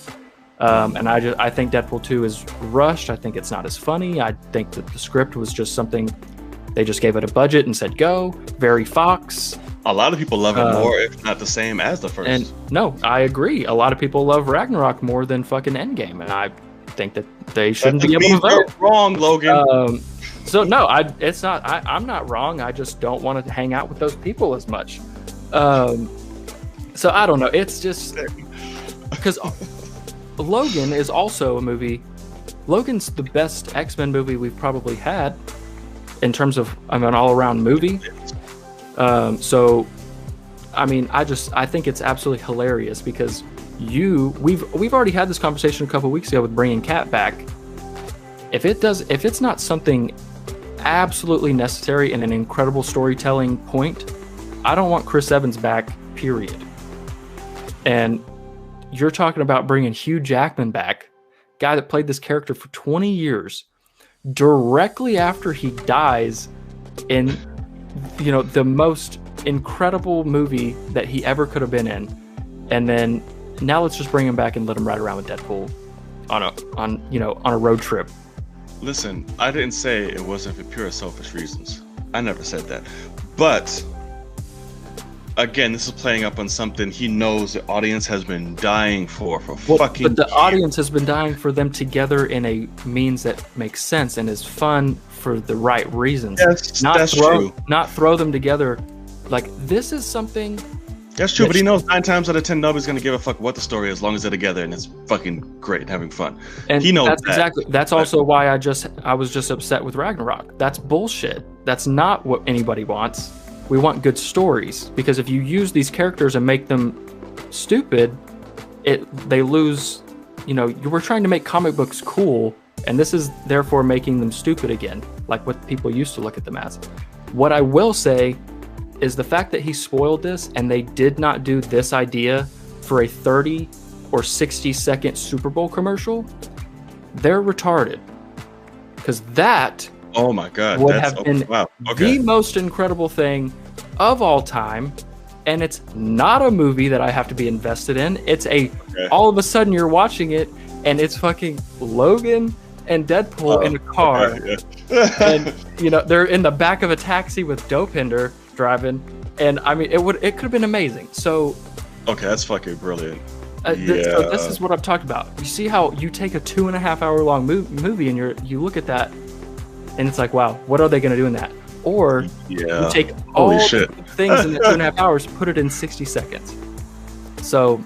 And I think Deadpool 2 is rushed. I think it's not as funny. I think that the script was just something, they just gave it a budget and said go. Very Fox. A lot of people love it more, if not the same as the first. And no, I agree. A lot of people love Ragnarok more than fucking Endgame, and I think that they shouldn't be able to vote. Wrong, Logan. So no, it's not. I'm not wrong. I just don't want to hang out with those people as much. So I don't know. It's just because Logan is also a movie. Logan's the best X-Men movie we've probably had in terms of an all-around movie. So, I mean, I think it's absolutely hilarious because we've already had this conversation a couple weeks ago with bringing Cat back. If it's not something absolutely necessary and an incredible storytelling point, I don't want Chris Evans back, period. And you're talking about bringing Hugh Jackman back, guy that played this character for 20 years, directly after he dies in, you know, the most incredible movie that he ever could have been in. And then now let's just bring him back and let him ride around with Deadpool on a road trip. Listen, I didn't say it wasn't for pure selfish reasons. I never said that. But again, this is playing up on something he knows the audience has been dying for fucking But the years. audience has been dying for them together in a means that makes sense and is fun for the right reasons. Yes, that's true. Not throw them together. Like, this is something... That's true, but he knows 9 times out of 10 nobody's going to give a fuck what the story is, as long as they're together and it's fucking great and having fun. And he knows that's also why I was just upset with Ragnarok. That's bullshit. That's not what anybody wants. We want good stories, because if you use these characters and make them stupid, they lose, you know, you were trying to make comic books cool, and this is therefore making them stupid again, like what people used to look at them as. What I will say is the fact that he spoiled this and they did not do this idea for a 30 or 60 second Super Bowl commercial, they're retarded. Because that oh my god, would have been the most incredible thing of all time. And it's not a movie that I have to be invested in. It's all of a sudden you're watching it and it's fucking Logan and Deadpool in a car. And you know, they're in the back of a taxi with Dopinder driving, and I mean, it could have been amazing. So okay, that's fucking brilliant. So this is what I'm talking about. You see how you take a 2.5 hour long movie and you look at that and it's like, wow, what are they going to do in that? Or you take all the things in the 2.5 hours, put it in 60 seconds. So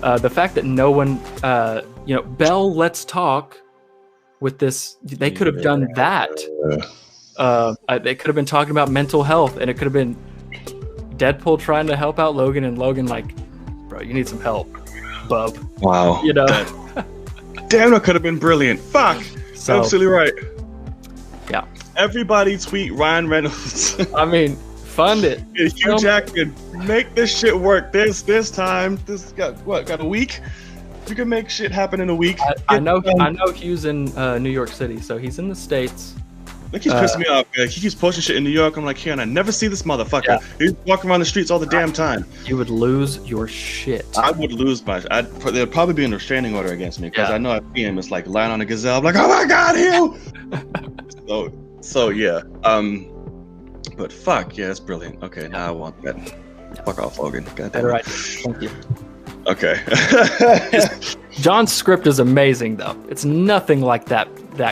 the fact that no one, Bell Let's Talk with this, they could have done that. They could have been talking about mental health, and it could have been Deadpool trying to help out Logan, and Logan like, bro, you need some help, bub. Wow. You know. Damn, that could have been brilliant. Fuck. So, absolutely right. Yeah. Everybody tweet Ryan Reynolds. I mean, fund it. Hugh Jackman, make this shit work. This time. This got a week? You can make shit happen in a week. I know Hugh's in New York City, so he's in the States. That keeps pissing me off. He keeps posting shit in New York. I'm like, here, and I never see this motherfucker. Yeah. He's walking around the streets all the damn time. You would lose your shit. I would lose there'd probably be a restraining order against me because I know I see him. It's like lying on a gazelle. I'm like, oh my god, Hugh! so yeah. But fuck, yeah, it's brilliant. Okay, now I want that. Fuck off, Logan. God damn it. Right. Thank you. Okay. John's script is amazing, though. It's nothing like that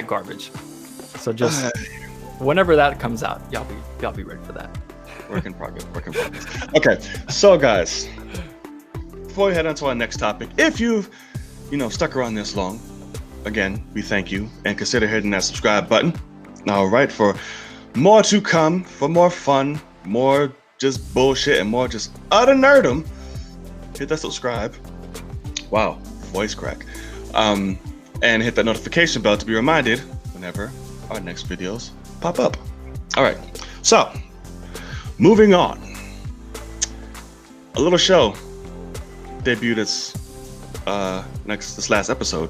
garbage. So just whenever that comes out, y'all be ready for that. Work in progress. Okay, so guys, before we head on to our next topic, if you've stuck around this long, again, we thank you and consider hitting that subscribe button. All right, for more to come, for more fun, more just bullshit, and more just utter nerdum, hit that subscribe. Wow, voice crack. And hit that notification bell to be reminded whenever our next videos pop up. All right, so moving on. A little show debuted this last episode.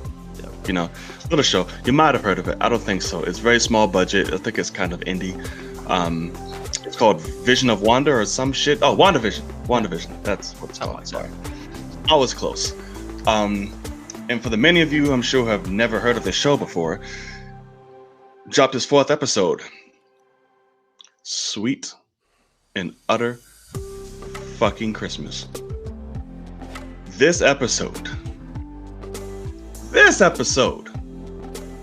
Little show. You might have heard of it. I don't think so. It's very small budget. I think it's kind of indie. It's called Vision of Wanda or some shit. Oh, WandaVision. That's what it's called. Sorry, I was close. And for the many of you, I'm sure, who have never heard of this show before, dropped his 4th episode. Sweet and utter fucking Christmas. This episode,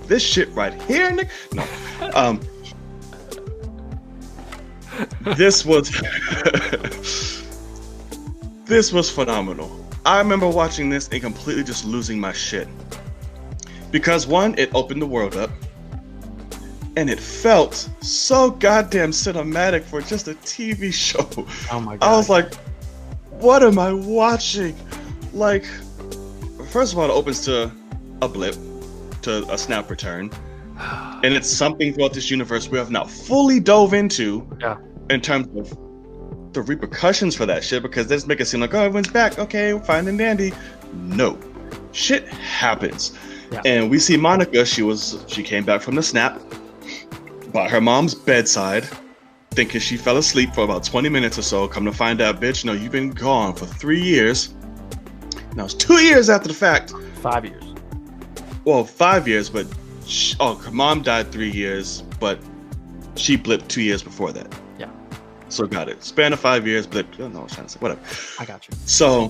this shit right here, Nick. No, this was phenomenal. I remember watching this and completely just losing my shit because one, it opened the world up. And it felt so goddamn cinematic for just a TV show. Oh my god. I was like, what am I watching? Like, first of all, it opens to a blip, to a snap return. And it's something throughout this universe we have not fully dove into in terms of the repercussions for that shit, because they just make it seem like, oh, everyone's back. Okay, we're fine and dandy. No. Shit happens. Yeah. And we see Monica, she came back from the snap by her mom's bedside, thinking she fell asleep for about 20 minutes or so. Come to find out, bitch, no, you've been gone for 3 years. Now it's 2 years after the fact. 5 years. Well, 5 years, but her mom died 3 years, but she blipped 2 years before that. Yeah. So got it. Span of 5 years, blipped. I don't know what I was trying to say. Whatever. I got you. So,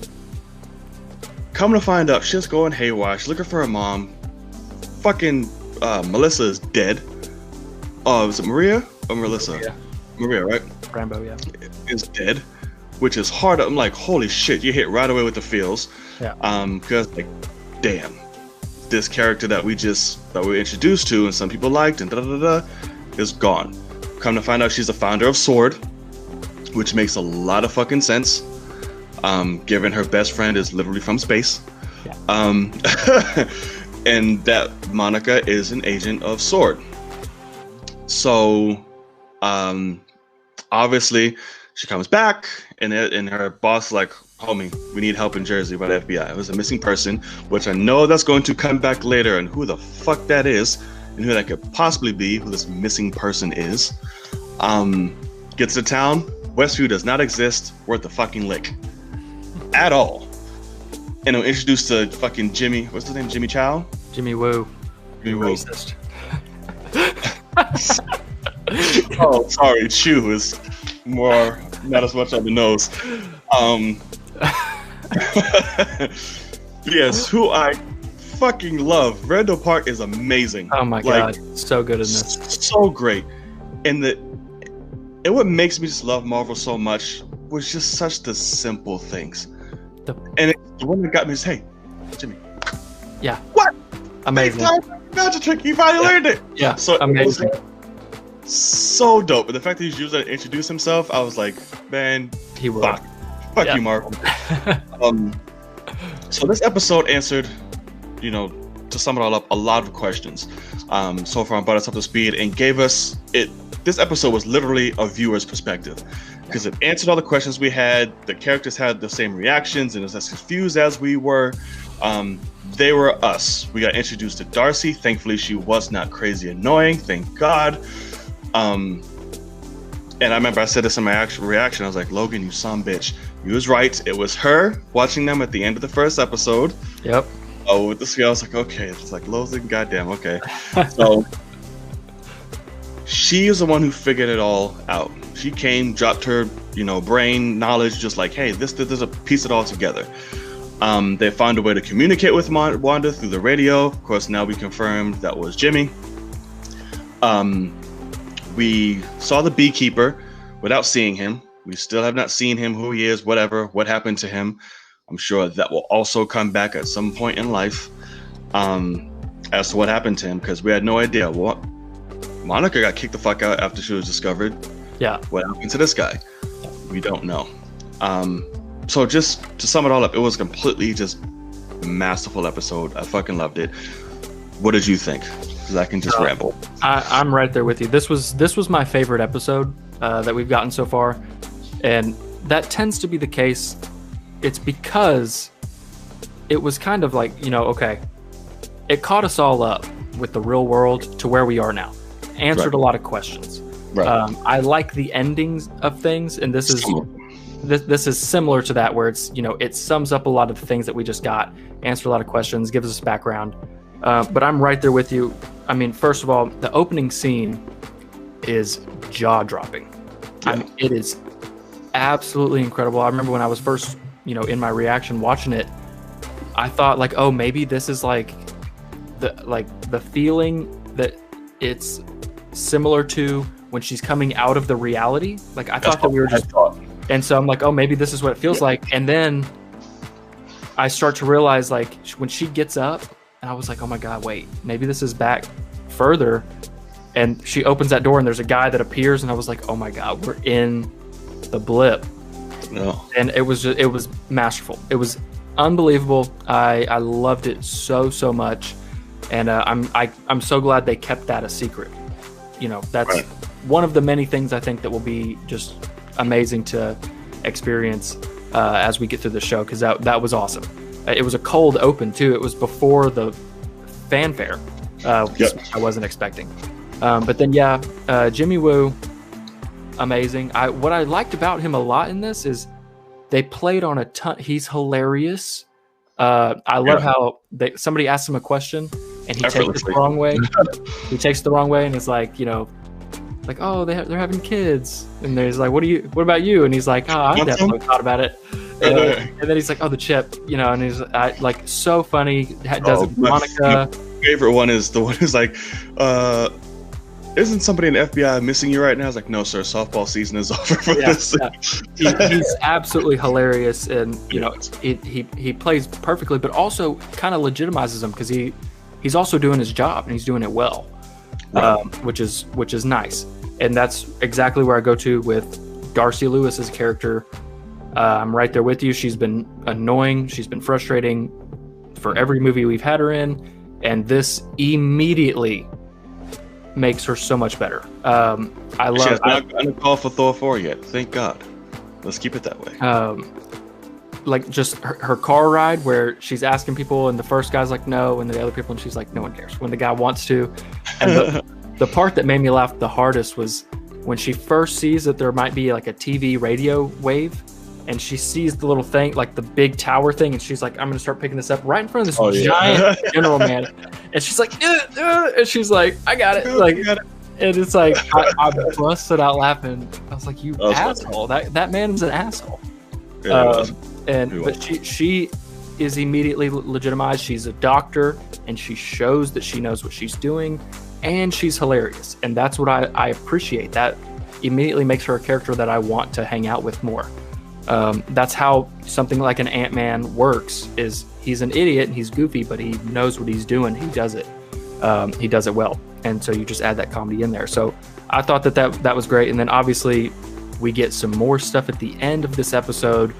coming to find out, she's going haywire. She's looking for her mom. Fucking Melissa is dead. Oh, was it Maria or Melissa? Maria, right? Rambo, yeah. Is dead, which is hard. I'm like, holy shit, you hit right away with the feels. Yeah. Because like, damn, this character that we were introduced to and some people liked and is gone. Come to find out, she's the founder of Sword, which makes a lot of fucking sense. Given her best friend is literally from space. Yeah. And that Monica is an agent of Sword. So, obviously, she comes back, and her boss is like, homie, we need help in Jersey by the FBI. It was a missing person, which I know that's going to come back later, and who the fuck that is, and who that could possibly be, who this missing person is. Gets to town, Westview does not exist, worth a fucking lick. At all. And I'm introduced to fucking Jimmy, what's his name, Jimmy Chow? Jimmy Woo. Jimmy Woo. Racist. Oh, sorry, Chew is more, not as much on the nose. Yes, who I fucking love. Randall Park is amazing. Oh my god, so good in this. So great. And what makes me just love Marvel so much was just such the simple things. The one that got me is, hey, Jimmy. Yeah. What? Amazing. Magic trick, you finally learned it. Yeah, so amazing. so dope. And the fact that he's used that to introduce himself, I was like, man, He will. Fuck you, Marvel. So this episode answered, to sum it all up, a lot of questions. So far, brought us up to speed and gave us it. This episode was literally a viewer's perspective because it answered all the questions we had. The characters had the same reactions and was as confused as we were. They were us. We got introduced to Darcy. Thankfully, she was not crazy annoying. Thank God. And I remember I said this in my actual reaction. I was like, Logan, you son bitch. You was right. It was her watching them at the end of the first episode. Yep. Oh, with the scale, I was like, okay. It's like, Logan, goddamn, okay. So she is the one who figured it all out. She came, dropped her, brain knowledge, just like, hey, this is a piece it all together. They found a way to communicate with Wanda through the radio. Of course, now we confirmed that was Jimmy. We saw the beekeeper without seeing him. We still have not seen him, who he is, whatever, what happened to him. I'm sure that will also come back at some point in life as to what happened to him, because we had no idea. What Monica got kicked the fuck out after she was discovered. Yeah. What happened to this guy? We don't know. So just to sum it all up, it was a completely just masterful episode. I fucking loved it. What did you think? Because I can just ramble. I'm right there with you. This was my favorite episode that we've gotten so far, and that tends to be the case. It's because it was kind of like, okay, it caught us all up with the real world to where we are now. Answered a lot of questions. Right. I like the endings of things, and this is similar to that, where it's, it sums up a lot of the things that we just got, answered a lot of questions, gives us background. But I'm right there with you. I mean, first of all, the opening scene is jaw-dropping. Yeah. I mean, it is absolutely incredible. I remember when I was first, in my reaction watching it, I thought like, oh, maybe this is like the feeling that it's similar to when she's coming out of the reality. Like I thought that we were just, and so I'm like, oh, maybe this is what it feels like. And then I start to realize, like, when she gets up, and I was like, oh my God, wait, maybe this is back further. And she opens that door and there's a guy that appears, and I was like, oh my God, we're in the blip. No. And it was masterful. It was unbelievable. I loved it so much. And I'm so glad they kept that a secret. That's one of the many things I think that will be just amazing to experience as we get through the show, because that was awesome. It was a cold open too. It was before the fanfare, which I wasn't expecting. But then Jimmy Woo, amazing. What I liked about him a lot in this is they played on a ton. He's hilarious. I love how somebody asks him a question and he takes it the wrong way. He takes it the wrong way, and it's like, like, oh, they're having kids, and there's like, what about you? And he's like, oh, I definitely thought about it. And then he's like, oh, the chip, and he's like, so funny. Does it, Monica? My favorite one is the one who's like, isn't somebody in the FBI missing you right now? I was like, no, sir, softball season is over for this. Yeah. He's absolutely hilarious, and he plays perfectly, but also kind of legitimizes him, because he's also doing his job and he's doing it well, which is nice. And that's exactly where I go to with Darcy Lewis's character. I'm right there with you. She's been annoying. She's been frustrating for every movie we've had her in, and this immediately makes her so much better. She has not gotten a call for Thor 4 yet. Thank God. Let's keep it that way. Like just her car ride, where she's asking people, and the first guy's like no, and the other people, and she's like, no one cares when the guy wants to. And the part that made me laugh the hardest was when she first sees that there might be like a TV radio wave, and she sees the little thing, like the big tower thing, and she's like, I'm gonna start picking this up right in front of this giant general man. And she's like, and she's like, I got it. Like, and it's like, I busted out laughing. I was like, you asshole. That man's an asshole. But she is immediately legitimized. She's a doctor, and she shows that she knows what she's doing, and she's hilarious. And that's what I appreciate. That immediately makes her a character that I want to hang out with more. That's how something like an Ant-Man works. Is he's an idiot and he's goofy, but he knows what he's doing. He does it well, and so you just add that comedy in there. So I thought that was great. And then obviously we get some more stuff at the end of this episode.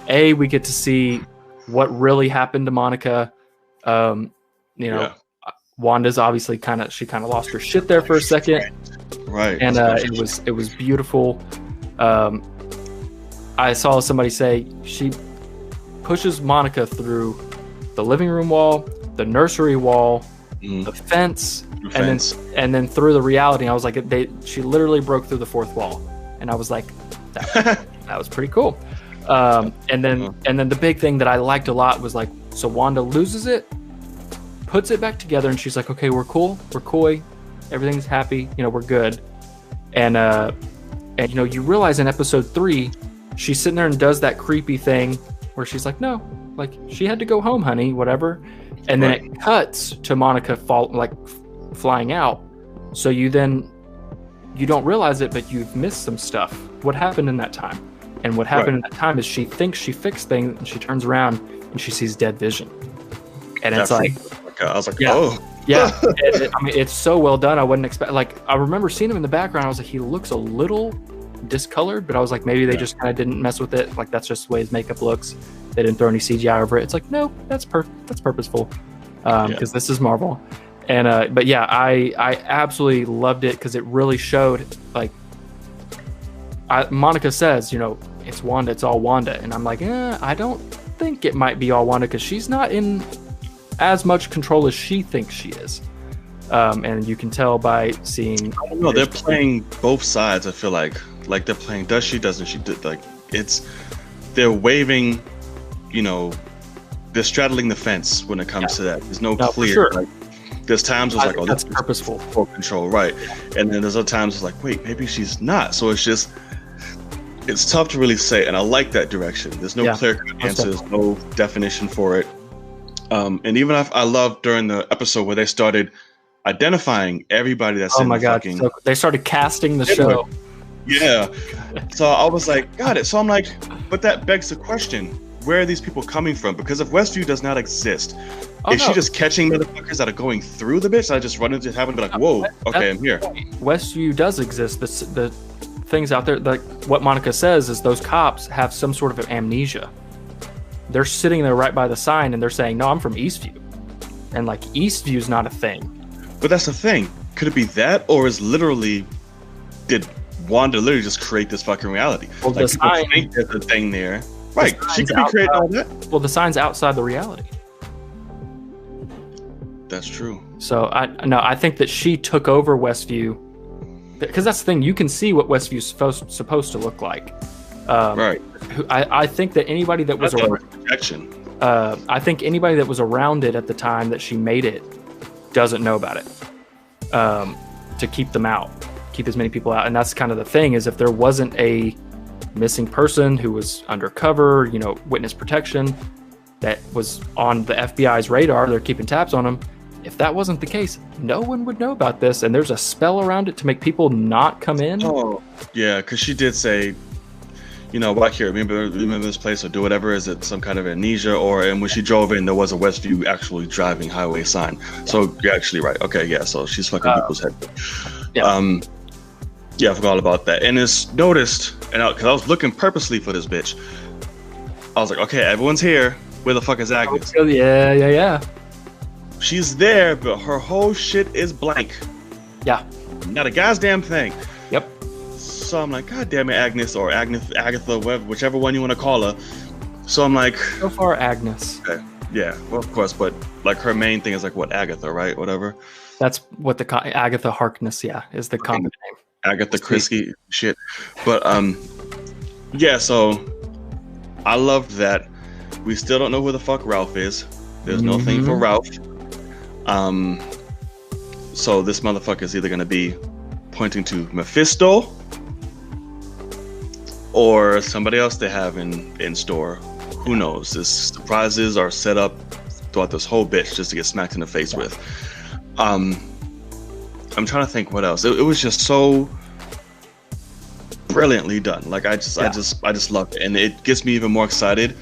We get to see what really happened to Monica. Wanda's obviously kind of lost her shit there for a second. Right. And it was beautiful. I saw somebody say she pushes Monica through the living room wall, the nursery wall, the fence, and then through the reality. And I was like, she literally broke through the fourth wall, and I was like, that was pretty cool. And then the big thing that I liked a lot was like, so Wanda loses it, puts it back together, and she's like, okay, we're cool, we're coy, everything's happy, we're good. And you realize in episode 3, she's sitting there and does that creepy thing where she's like, no, like she had to go home, honey, whatever. And then it cuts to Monica flying out. So you don't realize it, but you've missed some stuff. What happened in that time? And what happened in that time is she thinks she fixed things, and she turns around and she sees dead Vision. And it's like, I was like, oh. Yeah. It's so well done. I wouldn't expect, I remember seeing him in the background. I was like, he looks a little discolored, but I was like, maybe they just kind of didn't mess with it. Like, that's just the way his makeup looks. They didn't throw any CGI over it. It's like, no, that's purposeful. Because this is Marvel. And, but yeah, I absolutely loved it because it really showed, Monica says, it's Wanda, it's all Wanda. And I'm like, I don't think it might be all Wanda because she's not in as much control as she thinks she is. And you can tell by seeing. I don't know. They're playing both sides. I feel like they're playing. Does she? Doesn't she? They're waving. They're straddling the fence when it comes to that. There's no clear. Sure. There's times it's like, oh, that's purposeful. Full control, right? And then there's other times it's like, wait, maybe she's not. So it's tough to really say. And I like that direction. There's no clear-cut answer. There's no definition for it. And even I love during the episode where they started identifying everybody that's in the fucking... So they started casting the show. Yeah. So I was like, got it. So I'm like, but that begs the question, where are these people coming from? Because if Westview does not exist, is she just catching motherfuckers that are going through the bitch? I just run into having to be like, whoa, okay, I'm here. Westview does exist. The things out there, like what Monica says is those cops have some sort of amnesia. They're sitting there right by the sign and they're saying, no, I'm from Eastview. And Eastview's not a thing. But that's the thing. Could it be that, or did Wanda literally just create this fucking reality? Well, the sign, think there's a thing there. Right. She could be creating all that. Well, the sign's outside the reality. That's true. So I think that she took over Westview, because that's the thing. You can see what Westview's supposed to look like. Right. I think that anybody that was I think anybody that was around it at the time that she made it doesn't know about it. To keep them out, keep as many people out, and that's kind of the thing. Is if there wasn't a missing person who was undercover, witness protection, that was on the FBI's radar, they're keeping tabs on them. If that wasn't the case, no one would know about this, and there's a spell around it to make people not come in. Oh, yeah, because she did say, back here, remember this place, or do whatever. Is it some kind of amnesia? And when she drove in, there was a Westview actually driving highway sign. So you're actually right. Okay, yeah. So she's fucking people's head. Yeah. Yeah, I forgot about that. And it's noticed, and because I was looking purposely for this bitch, I was like, okay, everyone's here. Where the fuck is Agnes? Yeah. She's there, but her whole shit is blank. Yeah. Not a goddamn thing. Yep. So I'm like, God damn it, Agnes, or Agatha, whichever one you want to call her. So I'm like, so far, Agnes. Okay. Yeah, well, of course, but her main thing is Agatha, right? Whatever. That's what Agatha Harkness, is the common name. Agatha Christie shit. But yeah, so I loved that. We still don't know who the fuck Ralph is. There's no thing for Ralph. So this motherfucker is either gonna be pointing to Mephisto or somebody else they have in store. Who knows? This surprises are set up throughout this whole bitch just to get smacked in the face with. I'm trying to think what else. It was just so brilliantly done. I just loved it, and it gets me even more excited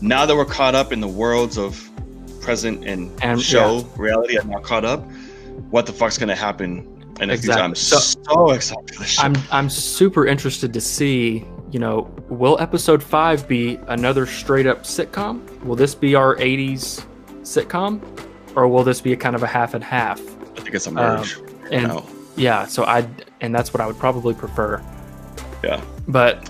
now that we're caught up in the worlds of present and show reality. I'm not caught up. What the fuck's gonna happen And Exactly. I'm so excited for this show. I'm super interested to see, will episode 5 be another straight up sitcom? Will this be our 80s sitcom? Or will this be a kind of a half and half? I think it's a merge. Yeah, and that's what I would probably prefer. Yeah. But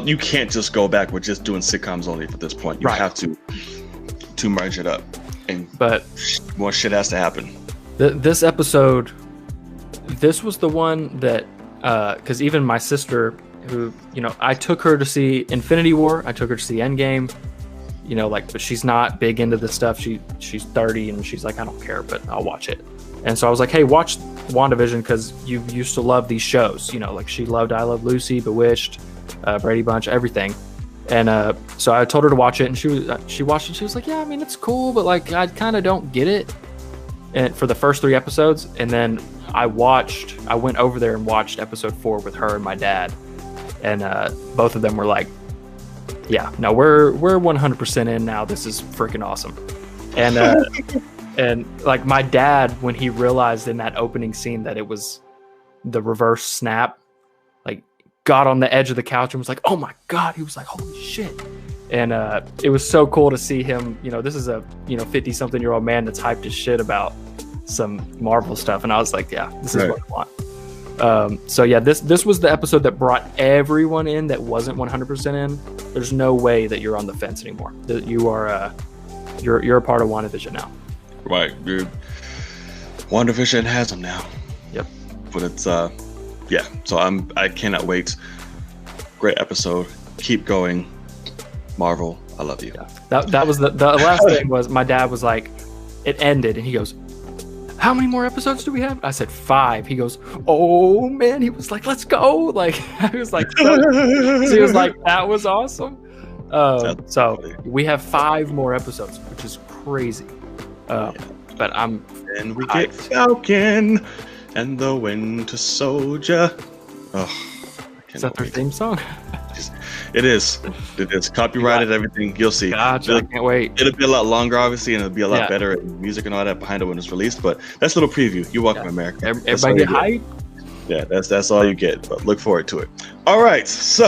you can't just go back with just doing sitcoms only at this point. You have to merge it up. But more shit has to happen. This episode, this was the one that, because even my sister, who, I took her to see Infinity War, I took her to see Endgame, but she's not big into this stuff. She's 30 and she's like, I don't care, but I'll watch it. And so I was like, hey, watch WandaVision because you used to love these shows. Like she loved I Love Lucy, Bewitched, Brady Bunch, everything. And so I told her to watch it, and she watched it. She was like, yeah, I mean, it's cool, but like I kind of don't get it. And for the first 3 episodes, and then I went over there and watched episode 4 with her and my dad, and both of them were like, yeah, no, we're 100% in now. This is freaking awesome. And and like my dad, when he realized in that opening scene that it was the reverse snap, like got on the edge of the couch and was like, oh my God, he was like, holy shit. And it was so cool to see him, this is a 50-something-year-old man that's hyped as shit about some Marvel stuff. And I was like, yeah, this is what I want. So yeah, this was the episode that brought everyone in that wasn't 100% in. There's no way that you're on the fence anymore. That you are you're a part of WandaVision now. Right, dude. WandaVision has them now. Yep. But it's yeah. So I cannot wait. Great episode. Keep going, Marvel. I love you. Yeah. That was the last thing was my dad was like, it ended, and he goes, how many more episodes do we have? I said 5. He goes, oh man. He was like, let's go. Like I was like, so he was like, that was awesome. So we have 5 more episodes, which is crazy. But and we get Falcon and the Winter Soldier. Is that their theme song? It is copyrighted. Everything you'll see. Gotcha. I can't wait. It'll be a lot longer, obviously, and it'll be a lot better in music and all that behind it when it's released. But that's a little preview. You're welcome, America. Everybody get hype. Yeah, that's all you get. But look forward to it. All right, so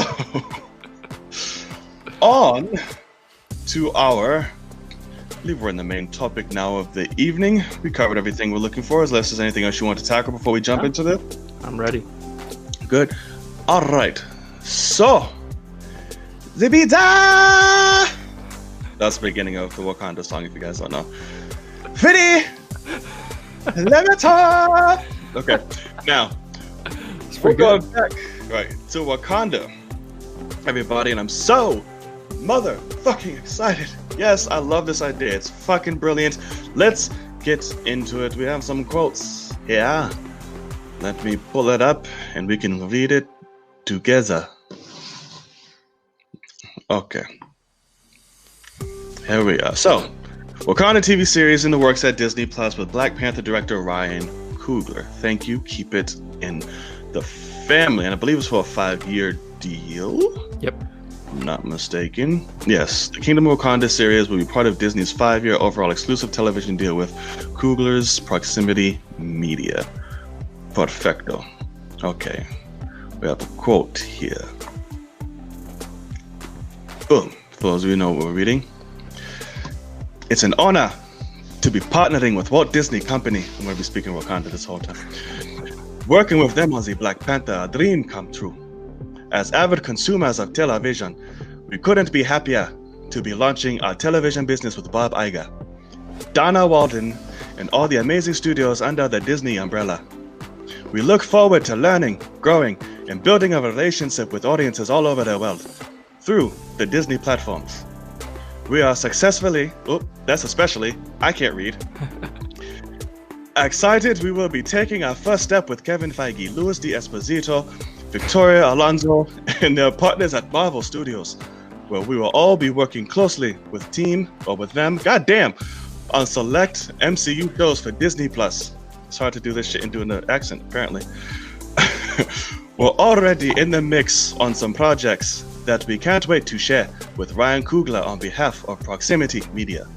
on to our. I believe we're in the main topic now of the evening. We covered everything we're looking for. Unless there's anything else you want to tackle before we jump into this? I'm ready. Good. All right. So, Zibida! That's the beginning of the Wakanda song, if you guys don't know. Fidi! Levita! Okay. Now, we're going back to Wakanda, everybody, and I'm so motherfucking excited. Yes, I love this idea. It's fucking brilliant. Let's get into it. We have some quotes here. Let me pull it up and we can read it together. Okay. Here we are. So, Wakanda TV series in the works at Disney Plus with Black Panther director Ryan Coogler. Thank you. Keep it in the family. And I believe it's for a 5-year deal. Yep. I'm not mistaken. Yes, the Kingdom of Wakanda series will be part of Disney's 5-year overall exclusive television deal with Coogler's Proximity Media. Perfecto. Okay, we have a quote here. Boom. For those of you who know what we're reading. It's an honor to be partnering with Walt Disney Company. I'm going to be speaking Wakanda this whole time. Working with them on the Black Panther, a dream come true. As avid consumers of television, we couldn't be happier to be launching our television business with Bob Iger, Donna Walden, and all the amazing studios under the Disney umbrella. We look forward to learning, growing, and building a relationship with audiences all over the world through the Disney platforms. We are successfully, I can't read. Excited we will be taking our first step with Kevin Feige, Louis D'Esposito, Victoria Alonso, and their partners at Marvel Studios, where we will all be working closely with them, goddamn, on select MCU shows for Disney Plus. It's hard to do this shit and do an accent, apparently. We're already in the mix on some projects that we can't wait to share with Ryan Coogler on behalf of Proximity Media.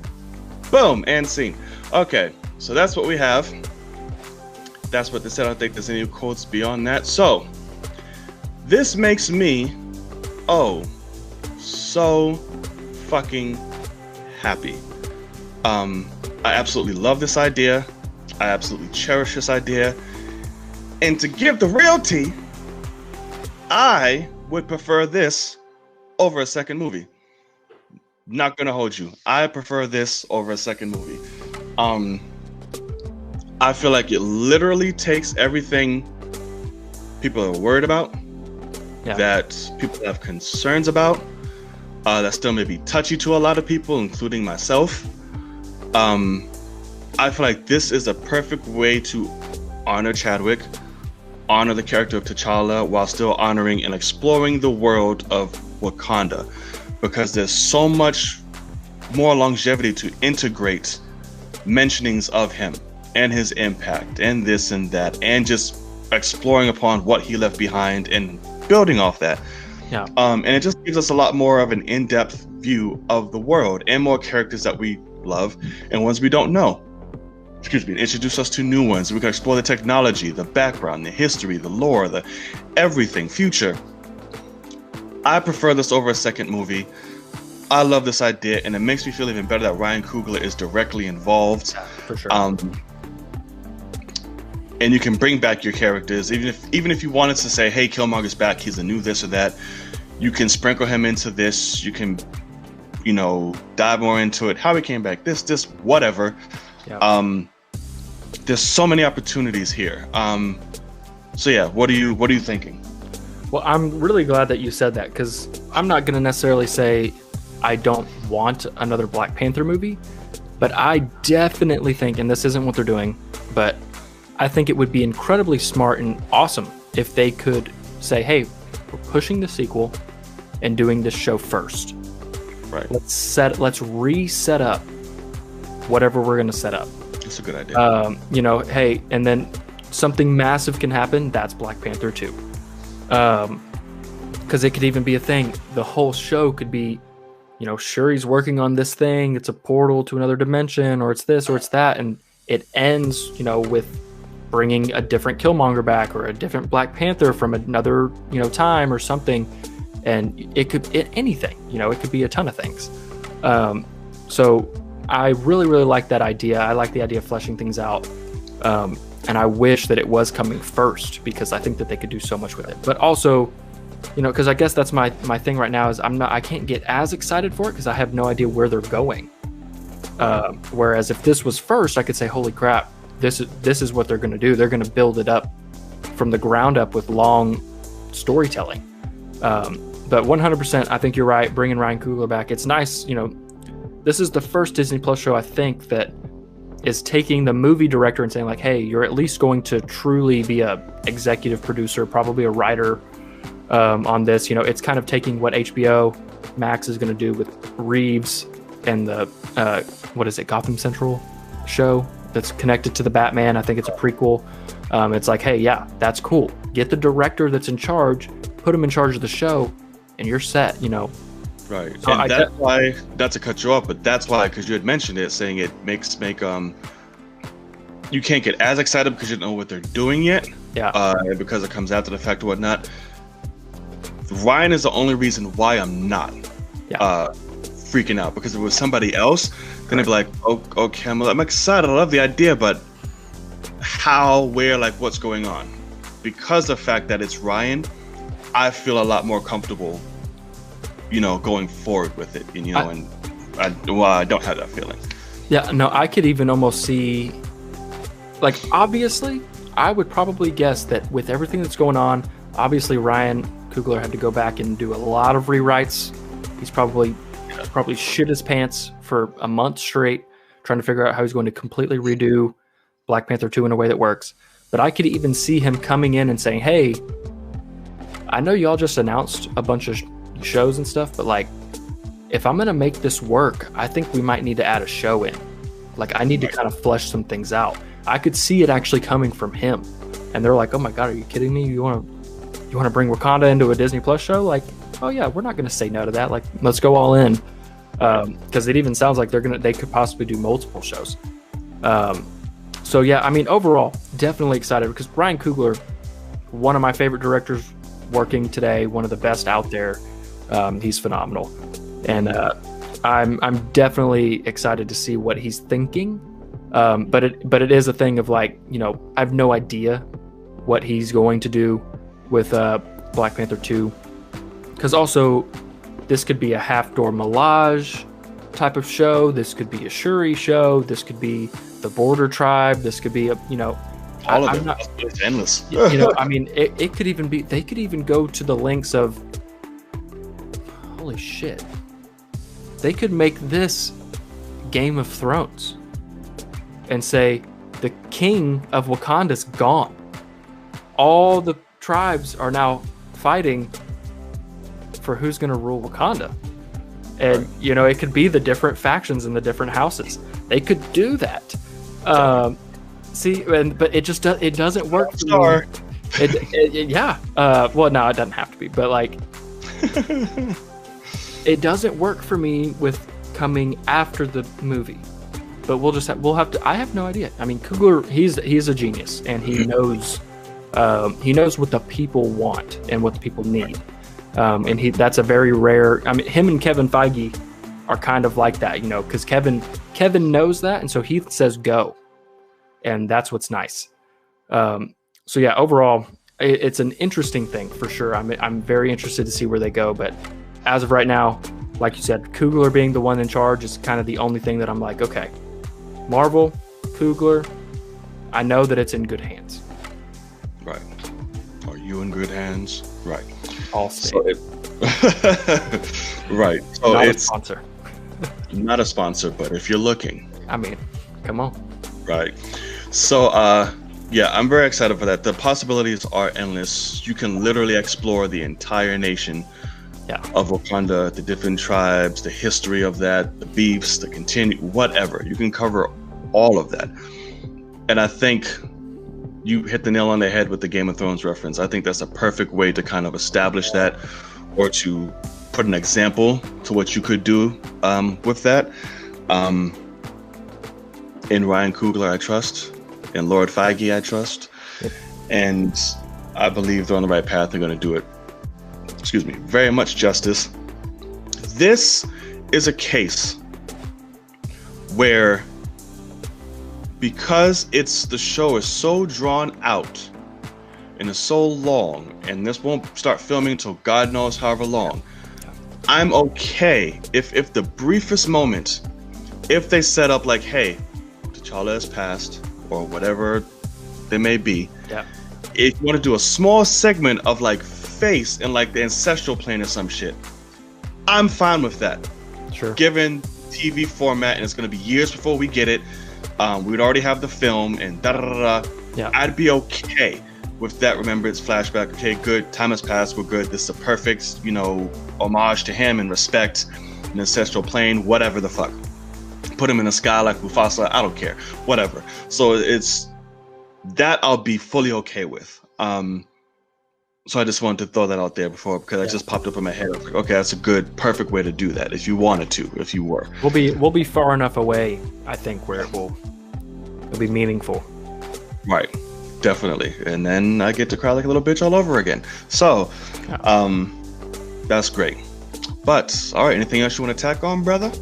Boom, and scene. Okay, so that's what we have. That's what they said. I don't think there's any quotes beyond that. So this makes me so fucking happy. I absolutely love this idea. I absolutely cherish this idea. And to give the real tea, I would prefer this over a second movie. Not gonna hold you. I prefer this over a second movie. I feel like it literally takes everything people are worried about, that people have concerns about, that still may be touchy to a lot of people, including myself. I feel like this is a perfect way to honor Chadwick, honor the character of T'Challa, while still honoring and exploring the world of Wakanda, because there's so much more longevity to integrate mentionings of him and his impact and this and that, and just exploring upon what he left behind and building off that. And it just gives us a lot more of an in-depth view of the world and more characters that we love and ones we don't know. Introduce us to new ones. We can explore the technology, the background, the history, the lore, the everything, future. I prefer this over a second movie. I love this idea, and it makes me feel even better that Ryan Coogler is directly involved. For sure. And you can bring back your characters, even if you wanted to say, "Hey, Killmonger's back. He's a new this or that." You can sprinkle him into this. You can, dive more into it. How he came back. This, whatever. There's so many opportunities here. So yeah, what are you thinking? Well, I'm really glad that you said that, because I'm not going to necessarily say I don't want another Black Panther movie, but I definitely think, and this isn't what they're doing, but I think it would be incredibly smart and awesome if they could say, "Hey, we're pushing the sequel and doing this show first. Right. Let's reset up whatever we're going to set up." That's a good idea. Hey, and then something massive can happen. That's Black Panther 2. Because it could even be a thing. The whole show could be, Shuri's working on this thing. It's a portal to another dimension, or it's this, or it's that. And it ends, with bringing a different Killmonger back, or a different Black Panther from another, time or something. And it could anything, it could be a ton of things. So I really, really like that idea. I like the idea of fleshing things out. And I wish that it was coming first, because I think that they could do so much with it. But also, because I guess that's my thing right now is I can't get as excited for it because I have no idea where they're going. Whereas if this was first, I could say, holy crap, this is what they're going to do. They're going to build it up from the ground up with long storytelling. But 100%, I think you're right. Bringing Ryan Coogler back, it's nice. This is the first Disney Plus show, I think, that is taking the movie director and saying, like, hey, you're at least going to truly be a executive producer, probably a writer on this. It's kind of taking what HBO Max is going to do with Reeves and the, Gotham Central show that's connected to the Batman. I think it's a prequel. It's like, hey, yeah, that's cool. Get the director that's in charge, put him in charge of the show, and you're set, Right, so and that's why, not to cut you off, but that's why, because you had mentioned it, saying it makes you can't get as excited because you don't know what they're doing yet. Because it comes after the fact or whatnot. Ryan is the only reason why I'm not freaking out, because if it was somebody else, then I'd be like, okay, I'm excited, I love the idea, but how, where, what's going on? Because of the fact that it's Ryan, I feel a lot more comfortable going forward with it, and I don't have that feeling. Yeah, no, I could even almost see, obviously, I would probably guess that with everything that's going on, obviously Ryan Coogler had to go back and do a lot of rewrites. He's probably shit his pants for a month straight, trying to figure out how he's going to completely redo Black Panther 2 in a way that works. But I could even see him coming in and saying, hey, I know y'all just announced a bunch of shows and stuff, but if I'm gonna make this work, I think we might need to add a show in. I need to kind of flesh some things out. I could see it actually coming from him, and they're like, oh my god, are you kidding me? You want to bring Wakanda into a Disney Plus show? Oh yeah, we're not gonna say no to that. Let's go all in, because it even sounds like they could possibly do multiple shows. So yeah, I mean, overall, definitely excited because Ryan Coogler, one of my favorite directors working today, one of the best out there. He's phenomenal, and I'm definitely excited to see what he's thinking. But it is a thing of like, you know, I have no idea what he's going to do with Black Panther 2, because also this could be a Half-Door Millage type of show. This could be a Shuri show. This could be the Border Tribe. This could be a, you know, all of it. It's endless. You know, I mean, it could even be. They could even go to the lengths of, holy shit, they could make this Game of Thrones and say the king of Wakanda's gone. All the tribes are now fighting for who's going to rule Wakanda. And, you know, it could be the different factions in the different houses. They could do that. But it just it doesn't work for me. Yeah. Well, no, it doesn't have to be. But, like, it doesn't work for me with coming after the movie. But we'll have to. I have no idea. I mean, Coogler, he's a genius, and he knows what the people want and what the people need. And that's a very rare. I mean, him and Kevin Feige are kind of like that, you know, because Kevin knows that, and so he says go, and that's what's nice. So yeah, overall, it's an interesting thing for sure. I'm very interested to see where they go, but as of right now, like you said, Coogler being the one in charge is kind of the only thing that I'm like, okay, Marvel, Coogler, I know that it's in good hands. Right. Are you in good hands? Right. All state. Right. So not it's a sponsor. Not a sponsor, but if you're looking. I mean, come on. Right. So, yeah, I'm very excited for that. The possibilities are endless. You can literally explore the entire nation of Wakanda, the different tribes, the history of that, the beefs, the whatever. You can cover all of that. And I think you hit the nail on the head with the Game of Thrones reference. I think that's a perfect way to kind of establish that, or to put an example to what you could do with that. In Ryan Coogler, I trust. In Lord Feige, I trust. And I believe they're on the right path. They're going to do it, very much justice. This is a case where, because the show is so drawn out and is so long, and this won't start filming until God knows however long, I'm okay if the briefest moment, if they set up like, hey, T'Challa has passed, or whatever they may be. Yeah. If you want to do a small segment of like face and like the ancestral plane or some shit, I'm fine with that. Sure. Given TV format, and it's going to be years before we get it. We'd already have the film and Yeah. I'd be okay with that. Remember, it's flashback. Okay, good. Time has passed. We're good. This is a perfect, you know, homage to him and respect, an ancestral plane, whatever the fuck. Put him in the sky like Mufasa. I don't care. Whatever. So it's that I'll be fully okay with. So I just wanted to throw that out there before, because it just popped up in my head. I was like, okay, that's a good, perfect way to do that. If you wanted to, if you were, we'll be far enough away, I think, where it'll be meaningful. Right, definitely. And then I get to cry like a little bitch all over again. So, that's great. But all right, anything else you want to tack on, brother?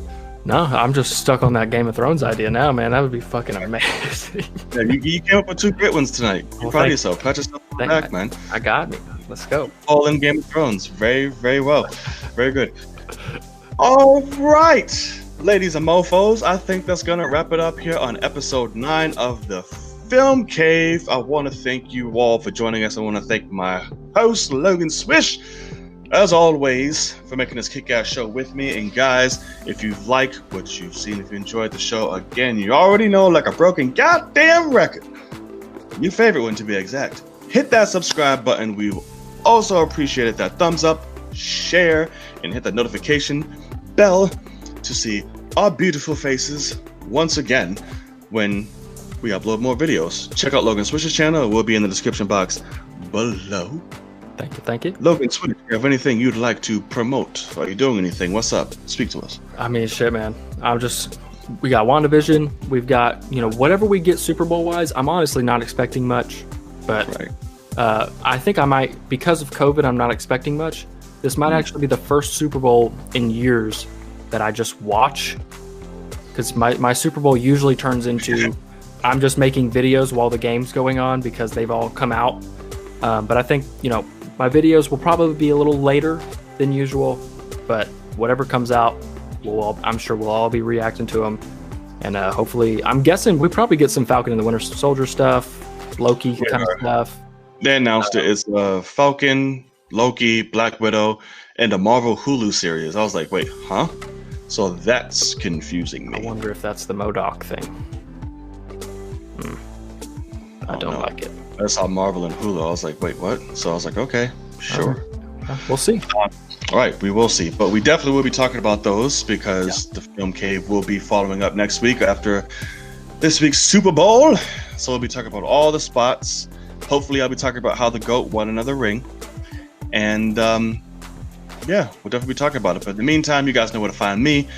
No, I'm just stuck on that Game of Thrones idea now, man. That would be fucking amazing. Yeah, you came up with two great ones tonight. You're proud of yourself. Pat yourself on the back, man. I got me. Let's go. All in Game of Thrones. Very, very well. Very good. All right, ladies and mofos, I think that's going to wrap it up here on episode 9 of the Film Cave. I want to thank you all for joining us. I want to thank my host, Logan Swish, as always, for making this kick-ass show with me. And guys, if you like what you've seen, if you enjoyed the show, again, you already know, like a broken goddamn record, your favorite one to be exact, hit that subscribe button. We also appreciate that thumbs up, share, and hit that notification bell to see our beautiful faces once again when we upload more videos. Check out Logan Swish's channel. It will be in the description box below. Thank you. Logan Swish, if you have anything you'd like to promote, are you doing anything? What's up? Speak to us. I mean, shit, man. I'm just we got WandaVision. We've got, whatever we get Super Bowl wise. I'm honestly not expecting much, but I think I might, because of COVID, I'm not expecting much. This might actually be the first Super Bowl in years that I just watch, because my Super Bowl usually turns into I'm just making videos while the game's going on because they've all come out. But I think, my videos will probably be a little later than usual, but whatever comes out, I'm sure we'll all be reacting to them. And hopefully, I'm guessing we probably get some Falcon and the Winter Soldier stuff, Loki kind of stuff. They announced it's Falcon, Loki, Black Widow, and a Marvel Hulu series. I was like, wait, huh? So that's confusing me. I wonder if that's the MODOK thing. I don't like it. I saw Marvel and Hulu. I was like, wait, what? So I was like, okay, sure. We'll see. All right, we will see. But we definitely will be talking about those because the Film Cave will be following up next week after this week's Super Bowl. So we'll be talking about all the spots. Hopefully, I'll be talking about how the GOAT won another ring. And we'll definitely be talking about it. But in the meantime, you guys know where to find me.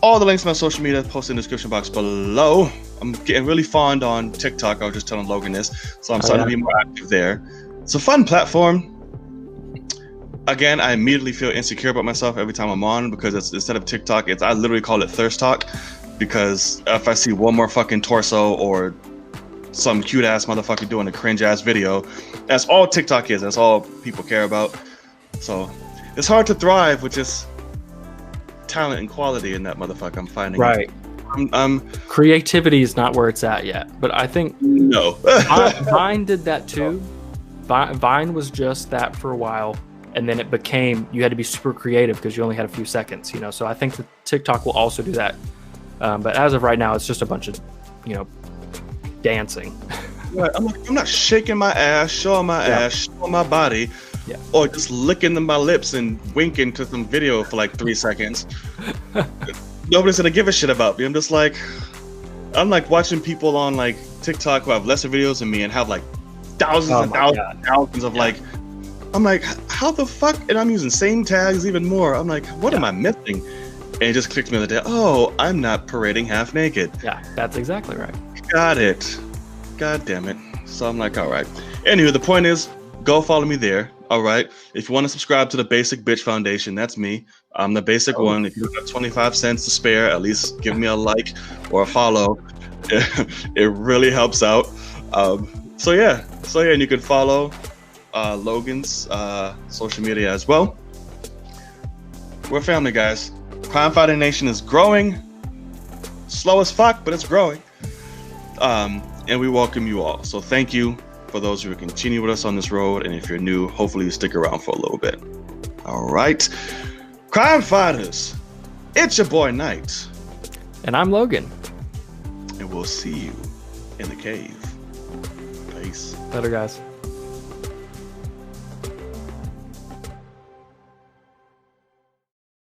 All the links to my social media posted in the description box below. I'm getting really fond on TikTok. I was just telling Logan this. So I'm starting to be more active there. It's a fun platform. Again, I immediately feel insecure about myself every time I'm on because instead of TikTok, I literally call it Thirst Talk. Because if I see one more fucking torso or some cute ass motherfucker doing a cringe ass video, that's all TikTok is. That's all people care about. So it's hard to thrive with just talent and quality in that motherfucker. I'm finding right. Creativity is not where it's at yet, but I think Vine did that too. Vine was just that for a while, and then it became you had to be super creative because you only had a few seconds. So I think that TikTok will also do that. But as of right now, it's just a bunch of dancing. Right. I'm not shaking my ass, showing my ass, showing my body. Yeah. Or just licking my lips and winking to some video for like 3 seconds. Nobody's gonna give a shit about me. I'm like watching people on like TikTok who have lesser videos than me and have like thousands of like. I'm like, how the fuck? And I'm using same tags even more. I'm like, what am I missing? And it just clicked me the other day. Oh, I'm not parading half naked. Yeah, that's exactly right. Got it. God damn it. So I'm like, all right. Anyway, the point is, go follow me there. All right. If you want to subscribe to the Basic Bitch Foundation, that's me. I'm the basic one. If you have 25 cents to spare, at least give me a like or a follow. It really helps out. So yeah, and you can follow Logan's social media as well. We're family, guys. Crime Fighting Nation is growing. Slow as fuck, but it's growing. And we welcome you all. So thank you for those who continue with us on this road. And if you're new, hopefully you stick around for a little bit. All right. Crime Fighters, it's your boy Knight. And I'm Logan. And we'll see you in the cave. Peace. Later, guys.